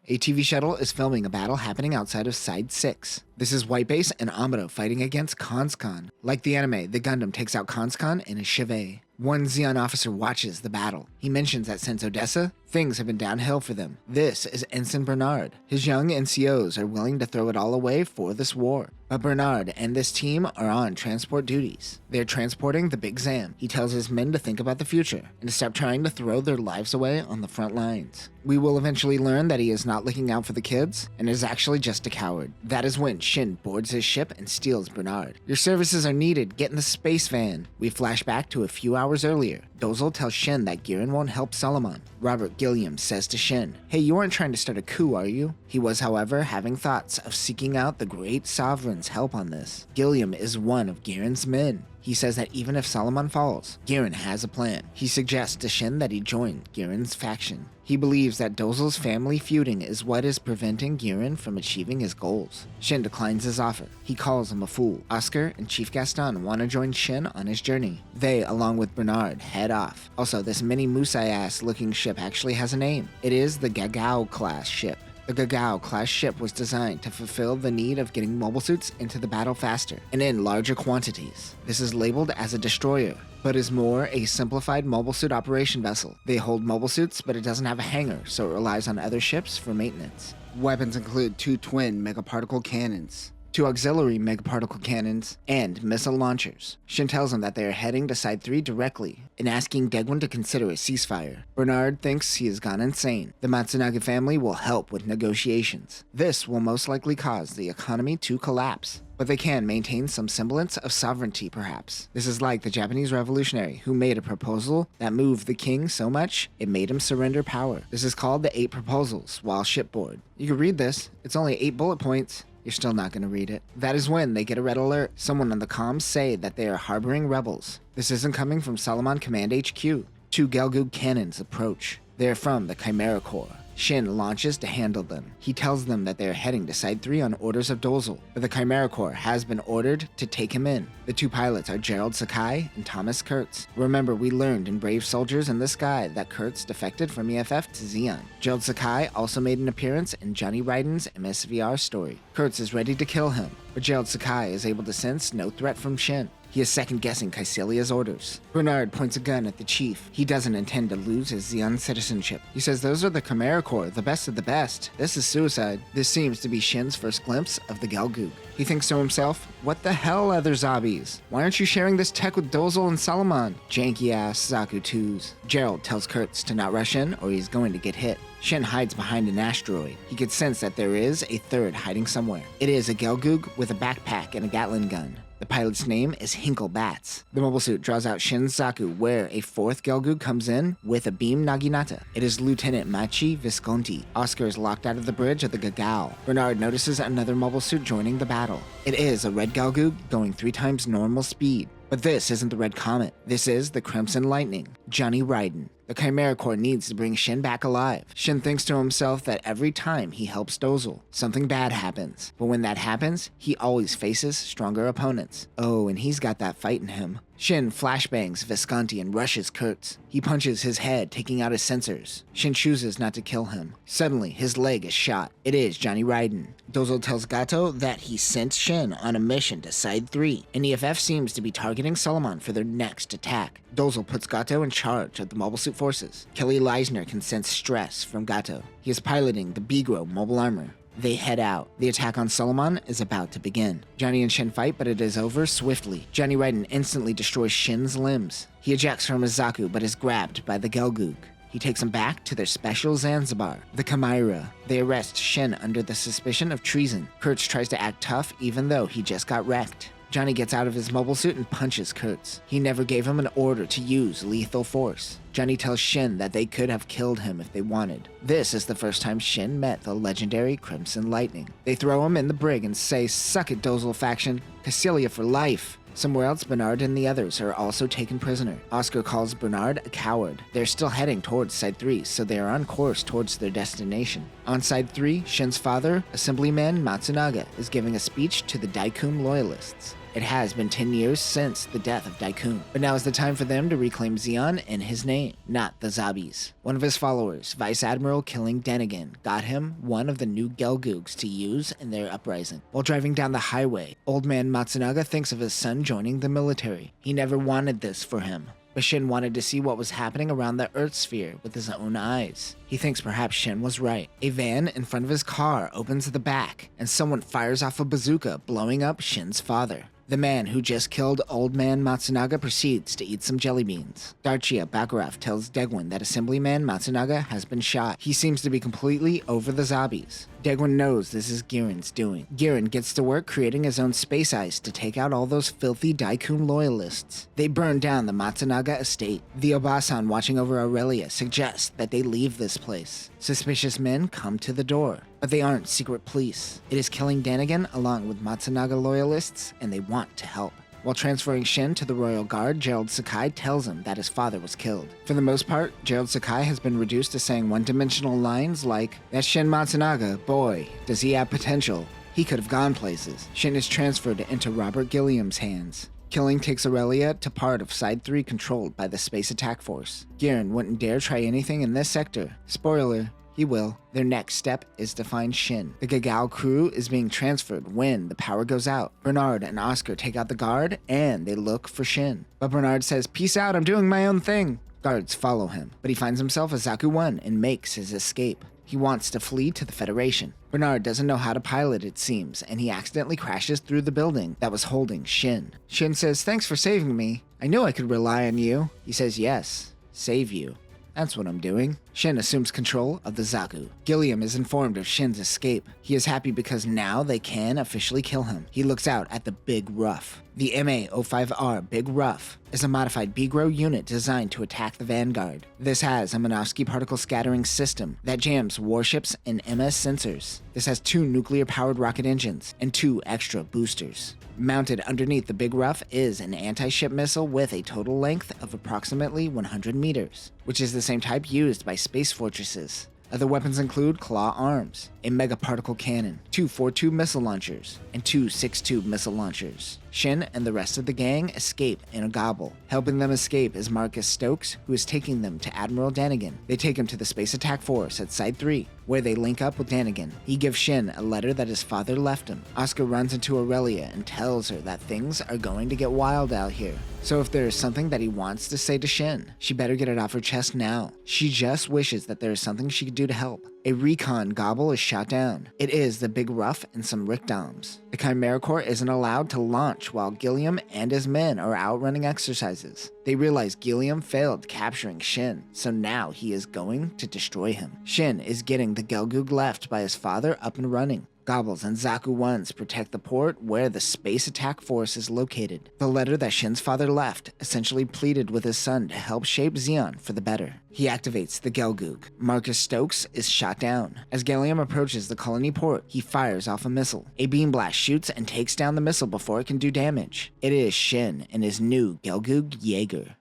A TV shuttle is filming a battle happening outside of Side 6. This is Whitebase and Amado fighting against Conscon. Like the anime, the Gundam takes out Conscon in a chevet. One Zeon officer watches the battle. He mentions that since Odessa, things have been downhill for them. This is Ensign Bernard. His young NCOs are willing to throw it all away for this war. But Bernard and this team are on transport duties. They're transporting the Big Zam. He tells his men to think about the future and to stop trying to throw their lives away on the front lines. We will eventually learn that he is not looking out for the kids and is actually just a coward. That is when Shin boards his ship and steals Bernard. Your services are needed. Get in the space van. We flash back to a few hours earlier. Dozle tells Shin that Giran won't help Solomon. Robert Gilliam says to Shin, "Hey, you aren't trying to start a coup, are you?" He was, however, having thoughts of seeking out the Great Sovereign's help on this. Gilliam is one of Giran's men. He says that even if Solomon falls, Giran has a plan. He suggests to Shin that he join Giran's faction. He believes that Dozle's family feuding is what is preventing Giran from achieving his goals. Shin declines his offer. He calls him a fool. Oscar and Chief Gaston want to join Shin on his journey. They, along with Bernard, head off. Also, this mini Musai-ass looking ship actually has a name. It is the Gateau class ship. The Gateau class ship was designed to fulfill the need of getting mobile suits into the battle faster and in larger quantities. This is labeled as a destroyer, but is more a simplified mobile suit operation vessel. They hold mobile suits, but it doesn't have a hangar, so it relies on other ships for maintenance. Weapons include 2 twin megaparticle cannons, 2 auxiliary megaparticle cannons, and missile launchers. Shin tells him that they are heading to Side 3 directly and asking Daegwon to consider a ceasefire. Bernard thinks he has gone insane. The Mastsunaga family will help with negotiations. This will most likely cause the economy to collapse, but they can maintain some semblance of sovereignty perhaps. This is like the Japanese revolutionary who made a proposal that moved the king so much it made him surrender power. This is called the 8 Proposals while shipboard. You can read this. It's only 8 bullet points. You're still not going to read it. That is when they get a red alert. Someone on the comms say that they are harboring rebels. This isn't coming from Solomon Command HQ. 2 Gelgoog cannons approach. They are from the Chimera Corps. Shin launches to handle them. He tells them that they are heading to Side 3 on orders of Dozle, but the Chimera Corps has been ordered to take him in. The 2 pilots are Gerald Sakai and Thomas Kurtz. Remember, we learned in Brave Soldiers in the Sky that Kurtz defected from EFF to Zeon. Gerald Sakai also made an appearance in Johnny Ryden's MSVR story. Kurtz is ready to kill him, but Gerald Sakai is able to sense no threat from Shin. He is second-guessing Caecilia's orders. Bernard points a gun at the chief. He doesn't intend to lose his Zeon citizenship. He says those are the Chimera Corps, the best of the best. This is suicide. This seems to be Shin's first glimpse of the Gelgoog. He thinks to himself, what the hell, other zombies? Why aren't you sharing this tech with Dozle and Solomon? Janky-ass Zaku 2s. Gerald tells Kurtz to not rush in or he's going to get hit. Shin hides behind an asteroid. He can sense that there is a third hiding somewhere. It is a Gelgoog with a backpack and a Gatling gun. The pilot's name is Hinkle Bats. The mobile suit draws out Shin's Zaku, where a 4th Gelgoog comes in with a beam Naginata. It is Lieutenant Machi Visconti. Oscar is locked out of the bridge of the Gateau. Bernard notices another mobile suit joining the battle. It is a red Gelgoog going 3 times normal speed. But this isn't the Red Comet. This is the Crimson Lightning, Johnny Ryden. The Chimera Corps needs to bring Shin back alive. Shin thinks to himself that every time he helps Dozle, something bad happens. But when that happens, he always faces stronger opponents. Oh, and he's got that fight in him. Shin flashbangs Visconti and rushes Kurtz. He punches his head, taking out his sensors. Shin chooses not to kill him. Suddenly, his leg is shot. It is Johnny Ryden. Dozle tells Gateau that he sent Shin on a mission to Side 3, and EFF seems to be targeting Solomon for their next attack. Dozle puts Gateau in charge of the mobile suit forces. Kelly Leisner can sense stress from Gateau. He is piloting the Bigro mobile armor. They head out. The attack on Solomon is about to begin. Johnny and Shin fight, but it is over swiftly. Johnny Ryden instantly destroys Shin's limbs. He ejects from his Zaku, but is grabbed by the Gelgoog. He takes him back to their special Zanzibar, the Chimera. They arrest Shin under the suspicion of treason. Kurtz tries to act tough even though he just got wrecked. Johnny gets out of his mobile suit and punches Kurtz. He never gave him an order to use lethal force. Johnny tells Shin that they could have killed him if they wanted. This is the first time Shin met the legendary Crimson Lightning. They throw him in the brig and say, "Suck it, Dozle faction. Caecilia for life." Somewhere else, Bernard and the others are also taken prisoner. Oscar calls Bernard a coward. They're still heading towards Side 3, so they are on course towards their destination. On Side 3, Shin's father, Assemblyman Matsunaga, is giving a speech to the Daikun loyalists. It has been 10 years since the death of Daikun, but now is the time for them to reclaim Zeon in his name, not the Zabis. One of his followers, Vice Admiral Killing Denigan, got him one of the new Gelgoogs to use in their uprising. While driving down the highway, old man Matsunaga thinks of his son joining the military. He never wanted this for him, but Shin wanted to see what was happening around the Earth sphere with his own eyes. He thinks perhaps Shin was right. A van in front of his car opens at the back, and someone fires off a bazooka, blowing up Shin's father. The man who just killed old man Matsunaga proceeds to eat some jelly beans. Darchia Bakarov tells Degwin that Assemblyman Matsunaga has been shot. He seems to be completely over the Zabis. Degwin knows this is Girin's doing. Girin gets to work creating his own space ice to take out all those filthy Daikun loyalists. They burn down the Matsunaga estate. The Obasan watching over Aurelia suggests that they leave this place. Suspicious men come to the door, but they aren't secret police. It is Killing Denigan along with Matsunaga loyalists, and they want to help. While transferring Shin to the Royal Guard, Gerald Sakai tells him that his father was killed. For the most part, Gerald Sakai has been reduced to saying one-dimensional lines like, "That Shin Matsunaga, boy, does he have potential. He could have gone places." Shin is transferred into Robert Gilliam's hands. Killing takes Aurelia to part of Side 3 controlled by the Space Attack Force. Girin wouldn't dare try anything in this sector. Spoiler, he will. Their next step is to find Shin. The Gateau crew is being transferred when the power goes out. Bernard and Oscar take out the guard, and they look for Shin. But Bernard says, "Peace out, I'm doing my own thing." Guards follow him, but he finds himself a Zaku 1 and makes his escape. He wants to flee to the Federation. Bernard doesn't know how to pilot, it seems, and he accidentally crashes through the building that was holding Shin. Shin says, "Thanks for saving me. I knew I could rely on you." He says, "Yes, save you. That's what I'm doing." Shin assumes control of the Zaku. Gilliam is informed of Shin's escape. He is happy because now they can officially kill him. He looks out at the Big Rough. The MA-05R Big Rough is a modified B-Grow unit designed to attack the Vanguard. This has a Minovsky particle scattering system that jams warships and MS sensors. This has 2 nuclear-powered rocket engines and 2 extra boosters. Mounted underneath the Big Rough is an anti-ship missile with a total length of approximately 100 meters, which is the same type used by space fortresses. Other weapons include claw arms, a megaparticle cannon, 2 4-tube missile launchers, and 2 6-tube missile launchers. Shin and the rest of the gang escape in a gobble. Helping them escape is Marcus Stokes, who is taking them to Admiral Denigan. They take him to the Space Attack Force at Side 3, where they link up with Denigan. He gives Shin a letter that his father left him. Oscar runs into Aurelia and tells her that things are going to get wild out here. So if there is something that he wants to say to Shin, she better get it off her chest now. She just wishes that there is something she could do to help. A recon gobble is shot down. It is the Big Rough and some Rickdoms. The Chimera Corps isn't allowed to launch while Gilliam and his men are out running exercises. They realize Gilliam failed capturing Shin, so now he is going to destroy him. Shin is getting the Gelgoog left by his father up and running. Gobbles and Zaku 1s protect the port where the Space Attack Force is located. The letter that Shin's father left essentially pleaded with his son to help shape Zeon for the better. He activates the Gelgoog. Marcus Stokes is shot down. As Gilliam approaches the colony port, he fires off a missile. A beam blast shoots and takes down the missile before it can do damage. It is Shin and his new Gelgoog Jaeger.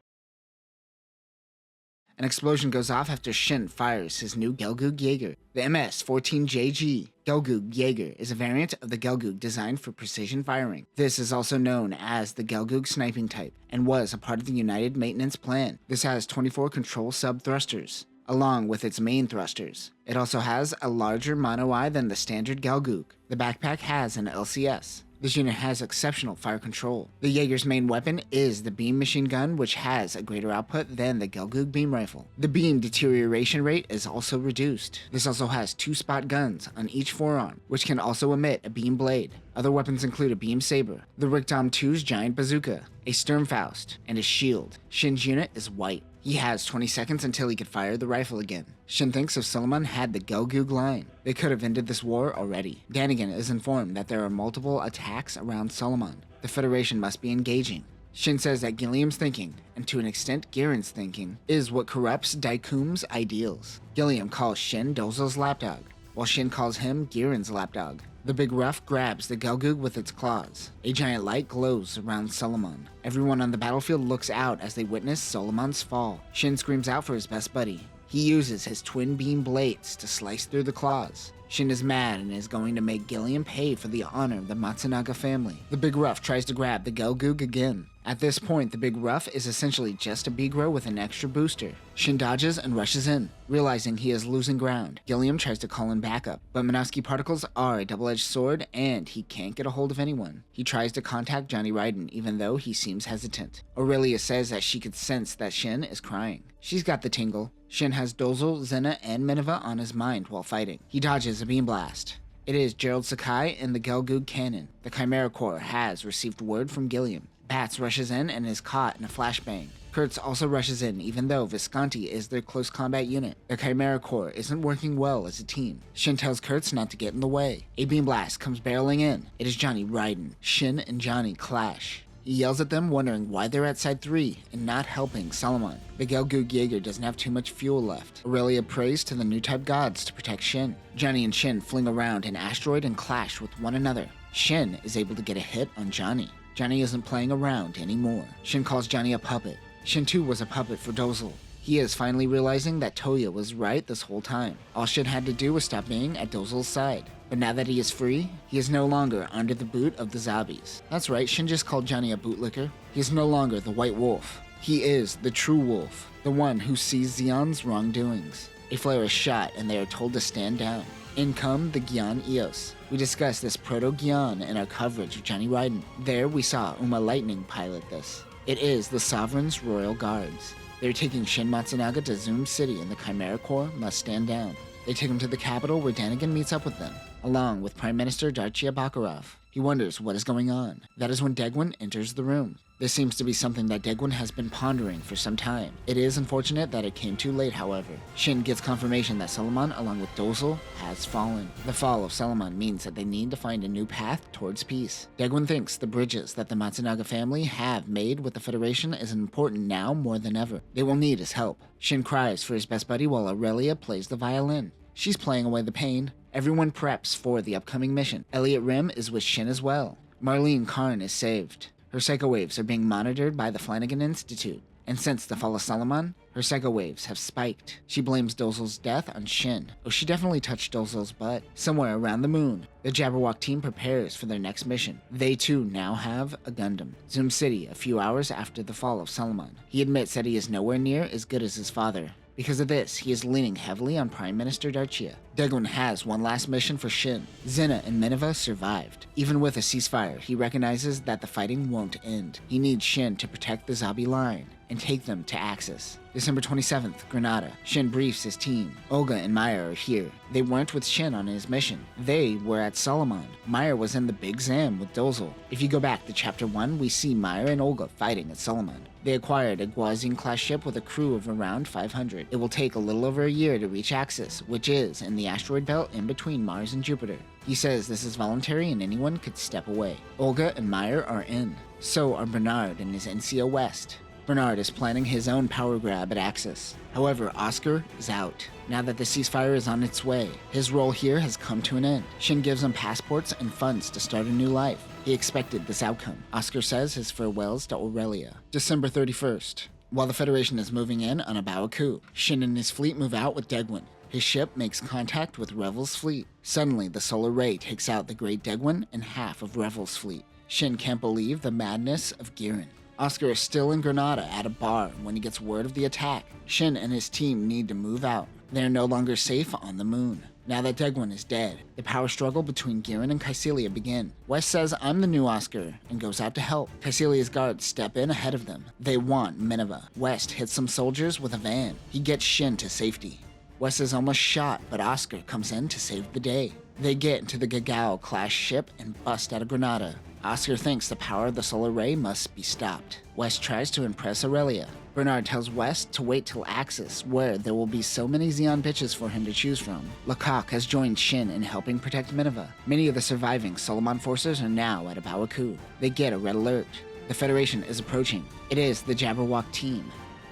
An explosion goes off after Shin fires his new Gelgoog Jaeger. The MS-14JG Gelgoog Jaeger is a variant of the Gelgoog designed for precision firing. This is also known as the Gelgoog sniping type and was a part of the United Maintenance Plan. This has 24 control sub-thrusters, along with its main thrusters. It also has a larger mono-eye than the standard Gelgoog. The backpack has an LCS. This unit has exceptional fire control. The Jaeger's main weapon is the beam machine gun, which has a greater output than the Gelgoog beam rifle. The beam deterioration rate is also reduced. This also has 2 spot guns on each forearm, which can also emit a beam blade. Other weapons include a beam saber, the Rickdom 2's giant bazooka, a Sturmfaust, and a shield. Shin's unit is white. He has 20 seconds until he could fire the rifle again. Shin thinks if Solomon had the Gelgoog line, they could have ended this war already. Denigan is informed that there are multiple attacks around Solomon. The Federation must be engaging. Shin says that Gilliam's thinking, and to an extent Girin's thinking, is what corrupts Daikum's ideals. Gilliam calls Shin Dozel's lapdog. while Shin calls him Girin's lapdog. The big rough grabs the Gelgoog with its claws. A giant light glows around Solomon. Everyone on the battlefield looks out as they witness Solomon's fall. Shin screams out for his best buddy. He uses his twin beam blades to slice through the claws. Shin is mad and is going to make Gilliam pay for the honor of the Matsunaga family. The big rough tries to grab the Gelgoog again. At this point, the big rough is essentially just a Beegro with an extra booster. Shin dodges and rushes in. Realizing he is losing ground, Gilliam tries to call in backup, but Minovsky particles are a double-edged sword and he can't get a hold of anyone. He tries to contact Johnny Ryden even though he seems hesitant. Aurelia says that she could sense that Shin is crying. She's got the tingle. Shin has Dozel, Zenna, and Minerva on his mind while fighting. He dodges a beam blast. It is Gerald Sakai and the Gelgoog cannon. The Chimera Corps has received word from Gilliam. Bats rushes in and is caught in a flashbang. Kurtz also rushes in even though Visconti is their close combat unit. The Chimera Corps isn't working well as a team. Shin tells Kurtz not to get in the way. A beam blast comes barreling in. It is Johnny Ryden. Shin and Johnny clash. He yells at them wondering why they're at side 3 and not helping Solomon. The Gelgoog Jaeger doesn't have too much fuel left. Aurelia prays to the new type gods to protect Shin. Johnny and Shin fling around an asteroid and clash with one another. Shin is able to get a hit on Johnny. Johnny isn't playing around anymore. Shin calls Johnny a puppet. Shin too was a puppet for Dozel. He is finally realizing that Toya was right this whole time. All Shin had to do was stop being at Dozel's side. But now that he is free, he is no longer under the boot of the zombies. That's right, Shin just called Johnny a bootlicker. He is no longer the White Wolf. He is the true wolf, the one who sees Zeon's wrongdoings. A flare is shot and they are told to stand down. In come the Gyan Eos. We discussed this Proto-Gyan in our coverage of Johnny Ryden. There we saw Uma Lightning pilot this. It is the Sovereign's Royal Guards. They're taking Shin Matsunaga to Zoom City and the Chimera Corps must stand down. They take him to the capital where Danigan meets up with them, along with Prime Minister Darchia Bakarov. He wonders what is going on. That is when Degwin enters the room. This seems to be something that Degwin has been pondering for some time. It is unfortunate that it came too late, however. Shin gets confirmation that Solomon, along with Dozel, has fallen. The fall of Solomon means that they need to find a new path towards peace. Degwin thinks the bridges that the Matsunaga family have made with the Federation is important now more than ever. They will need his help. Shin cries for his best buddy while Aurelia plays the violin. She's playing away the pain. Everyone preps for the upcoming mission. Elliot Rim is with Shin as well. Marlene Karn is saved. Her psycho waves are being monitored by the Flanagan Institute, and since the fall of Solomon, her psycho waves have spiked. She blames Dozel's death on Shin. Oh, she definitely touched Dozel's butt. Somewhere around the moon, the Jabberwock team prepares for their next mission. They too now have a Gundam. Zoom City, a few hours after the fall of Solomon. He admits that he is nowhere near as good as his father. Because of this, he is leaning heavily on Prime Minister Darchia. Degwin has one last mission for Shin. Zenna and Minerva survived. Even with a ceasefire, he recognizes that the fighting won't end. He needs Shin to protect the zombie line and take them to Axis. December 27th, Granada. Shin briefs his team. Olga and Maya are here. They weren't with Shin on his mission. They were at Solomon. Maya was in the Big Zam with Dozel. If you go back to Chapter 1, we see Maya and Olga fighting at Solomon. They acquired a Guazin-class ship with a crew of around 500. It will take a little over a year to reach Axis, which is in the asteroid belt in between Mars and Jupiter. He says this is voluntary and anyone could step away. Olga and Maya are in. So are Bernard and his NCO West. Bernard is planning his own power grab at Axis. However, Oscar is out. Now that the ceasefire is on its way, his role here has come to an end. Shin gives him passports and funds to start a new life. He expected this outcome. Oscar says his farewells to Aurelia. December 31st. While the Federation is moving in on a Coup, Shin and his fleet move out with Degwin. His ship makes contact with Revel's fleet. Suddenly, the solar ray takes out the Great Degwin and half of Revel's fleet. Shin can't believe the madness of Girin. Oscar is still in Granada at a bar when he gets word of the attack. Shin and his team need to move out. They are no longer safe on the moon. Now that Degwin is dead, the power struggle between Girin and Kycelia begin. West says, "I'm the new Oscar," and goes out to help. Kycelia's guards step in ahead of them. They want Minerva. West hits some soldiers with a van. He gets Shin to safety. West is almost shot, but Oscar comes in to save the day. They get into the Gateau-class ship and bust out of Granada. Oscar thinks the power of the solar ray must be stopped. West tries to impress Aurelia. Bernard tells West to wait till Axis, where there will be so many Zeon bitches for him to choose from. Lecoq has joined Shin in helping protect Minerva. Many of the surviving Solomon forces are now at a Coup. They get a red alert. The Federation is approaching. It is the Jabberwock team.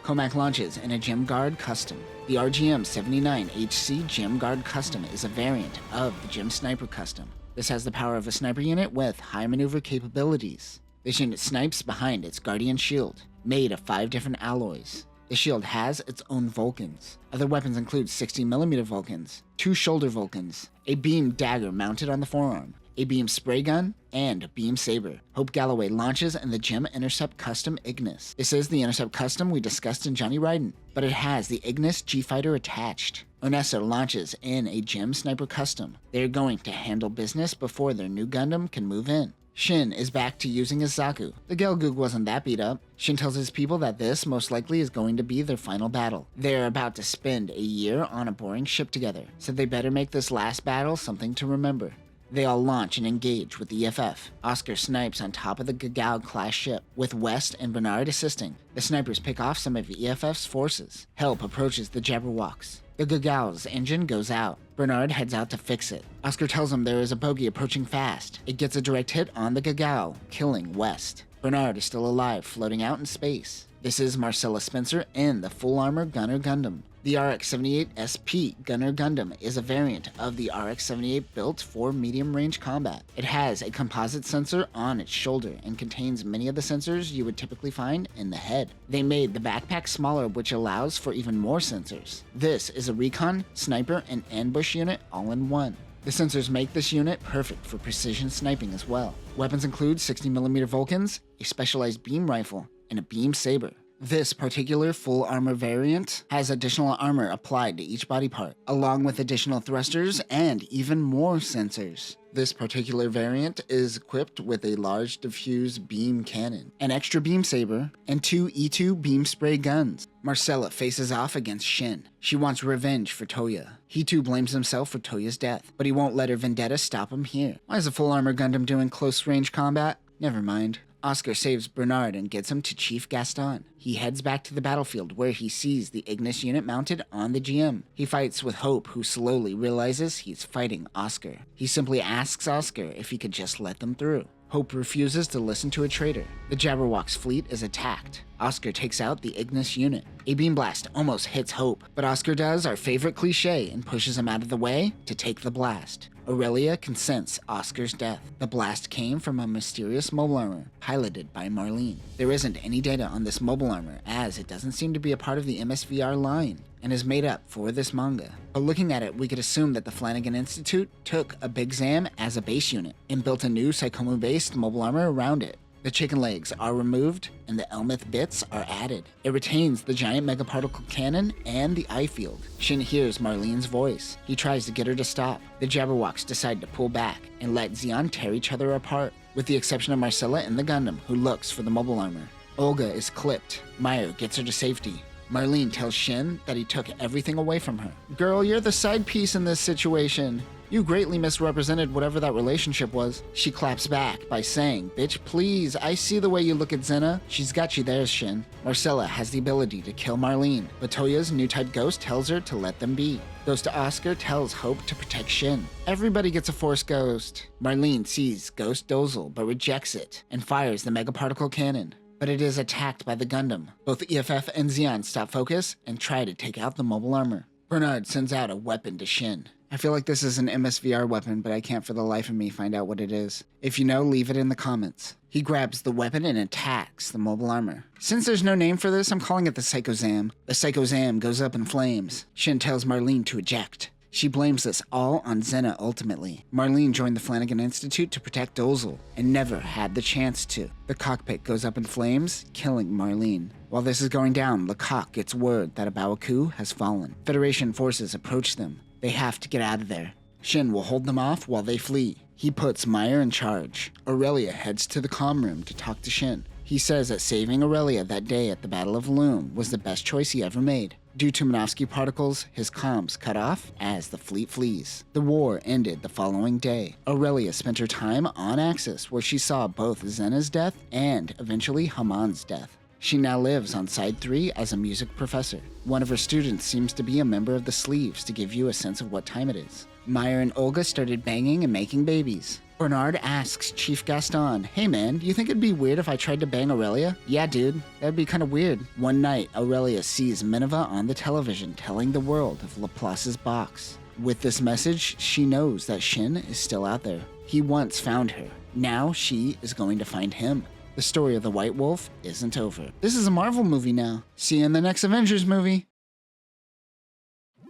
Comac launches in a Gem Guard custom. The RGM-79HC Gym Guard Custom is a variant of the Gym Sniper Custom. This has the power of a sniper unit with high maneuver capabilities. This unit snipes behind its Guardian shield, made of 5 different alloys. The shield has its own Vulcans. Other weapons include 60mm Vulcans, 2 shoulder Vulcans, a beam dagger mounted on the forearm, a beam spray gun, and a beam saber. Hope Galloway launches in the Gem Intercept Custom Ignis. This is the Intercept Custom we discussed in Johnny Ryden, but it has the Ignis G-Fighter attached. Onessa launches in a Gem Sniper Custom. They are going to handle business before their new Gundam can move in. Shin is back to using his Zaku. The Gelgoog wasn't that beat up. Shin tells his people that this most likely is going to be their final battle. They're about to spend a year on a boring ship together, so they better make this last battle something to remember. They all launch and engage with the EFF. Oscar snipes on top of the Gateau-class ship, with West and Bernard assisting. The snipers pick off some of the EFF's forces. Help approaches the Jabberwocks. The Gateau's engine goes out. Bernard heads out to fix it. Oscar tells him there is a bogey approaching fast. It gets a direct hit on the Gateau, killing West. Bernard is still alive, floating out in space. This is Marcella Spencer in the Full Armor Gunner Gundam. The RX-78 SP Gunner Gundam is a variant of the RX-78 built for medium-range combat. It has a composite sensor on its shoulder and contains many of the sensors you would typically find in the head. They made the backpack smaller, which allows for even more sensors. This is a recon, sniper, and ambush unit all in one. The sensors make this unit perfect for precision sniping as well. Weapons include 60mm Vulcans, a specialized beam rifle, and a beam saber. This particular full armor variant has additional armor applied to each body part, along with additional thrusters and even more sensors. This particular variant is equipped with a large diffuse beam cannon, an extra beam saber, and 2 E2 beam spray guns. Marcella faces off against Shin. She wants revenge for Toya. He too blames himself for Toya's death, but he won't let her vendetta stop him here. Why is a full armor Gundam doing close range combat? Never mind. Oscar saves Bernard and gets him to Chief Gaston. He heads back to the battlefield where he sees the Ignis unit mounted on the GM. He fights with Hope, who slowly realizes he's fighting Oscar. He simply asks Oscar if he could just let them through. Hope refuses to listen to a traitor. The Jabberwock's fleet is attacked. Oscar takes out the Ignis unit. A beam blast almost hits Hope, but Oscar does our favorite cliche and pushes him out of the way to take the blast. Aurelia can sense Oscar's death. The blast came from a mysterious mobile armor piloted by Marlene. There isn't any data on this mobile armor, as it doesn't seem to be a part of the MSVR line and is made up for this manga. But looking at it, we could assume that the Flanagan Institute took a Big Zam as a base unit and built a new Psychomu-based mobile armor around it. The chicken legs are removed and the Elmeth bits are added. It retains the giant megaparticle cannon and the eye field. Shin hears Marlene's voice. He tries to get her to stop. The Jabberwocks decide to pull back and let Zeon tear each other apart, with the exception of Marcella and the Gundam, who looks for the mobile armor. Olga is clipped. Meyer gets her to safety. Marlene tells Shin that he took everything away from her. Girl, you're the side piece in this situation. You greatly misrepresented whatever that relationship was. She claps back by saying, bitch, please, I see the way you look at Zenna. She's got you there, Shin. Marcella has the ability to kill Marlene, but Toya's new type ghost tells her to let them be. Goes to Oscar tells Hope to protect Shin. Everybody gets a force ghost. Marlene sees Ghost Dozel, but rejects it and fires the megaparticle cannon. But it is attacked by the Gundam. Both EFF and Zeon stop focus and try to take out the mobile armor. Bernard sends out a weapon to Shin. I feel like this is an MSVR weapon, but I can't for the life of me find out what it is. If you know, leave it in the comments. He grabs the weapon and attacks the mobile armor. Since there's no name for this, I'm calling it the Psycho Zam. The Psycho Zam goes up in flames. Shin tells Marlene to eject. She blames this all on Zenna ultimately. Marlene joined the Flanagan Institute to protect Dozel, and never had the chance to. The cockpit goes up in flames, killing Marlene. While this is going down, Lecoq gets word that a Coup has fallen. Federation forces approach them. They have to get out of there. Shin will hold them off while they flee. He puts Meyer in charge. Aurelia heads to the comm room to talk to Shin. He says that saving Aurelia that day at the Battle of Loum was the best choice he ever made. Due to Minovsky particles, his comms cut off as the fleet flees. The war ended the following day. Aurelia spent her time on Axis, where she saw both Zenna's death and eventually Haman's death. She now lives on Side 3 as a music professor. One of her students seems to be a member of the Sleeves to give you a sense of what time it is. Maya and Olga started banging and making babies. Bernard asks Chief Gaston, "Hey man, do you think it'd be weird if I tried to bang Aurelia?" "Yeah, dude, that'd be kind of weird." One night, Aurelia sees Minerva on the television telling the world of Laplace's box. With this message, she knows that Shin is still out there. He once found her. Now she is going to find him. The story of the White Wolf isn't over. This is a Marvel movie now. See you in the next Avengers movie.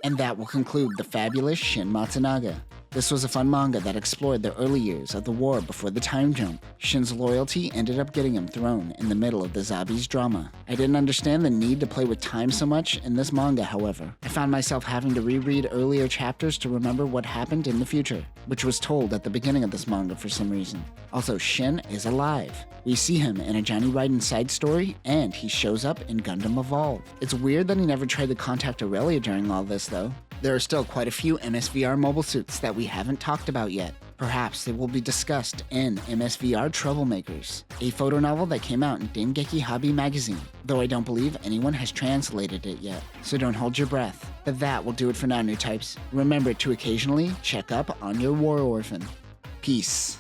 And that will conclude the Fabulous Shin Matsunaga. This was a fun manga that explored the early years of the war before the time jump. Shin's loyalty ended up getting him thrown in the middle of the Zabi's drama. I didn't understand the need to play with time so much in this manga, however. I found myself having to reread earlier chapters to remember what happened in the future, which was told at the beginning of this manga for some reason. Also, Shin is alive. We see him in a Johnny Ryden side story, and he shows up in Gundam Evolve. It's weird that he never tried to contact Aurelia during all this, though. There are still quite a few MSVR mobile suits that we haven't talked about yet. Perhaps they will be discussed in MSVR Troublemakers, a photo novel that came out in Dengeki Hobby magazine, though I don't believe anyone has translated it yet, so don't hold your breath. But that will do it for now, new types. Remember to occasionally check up on your war orphan. Peace.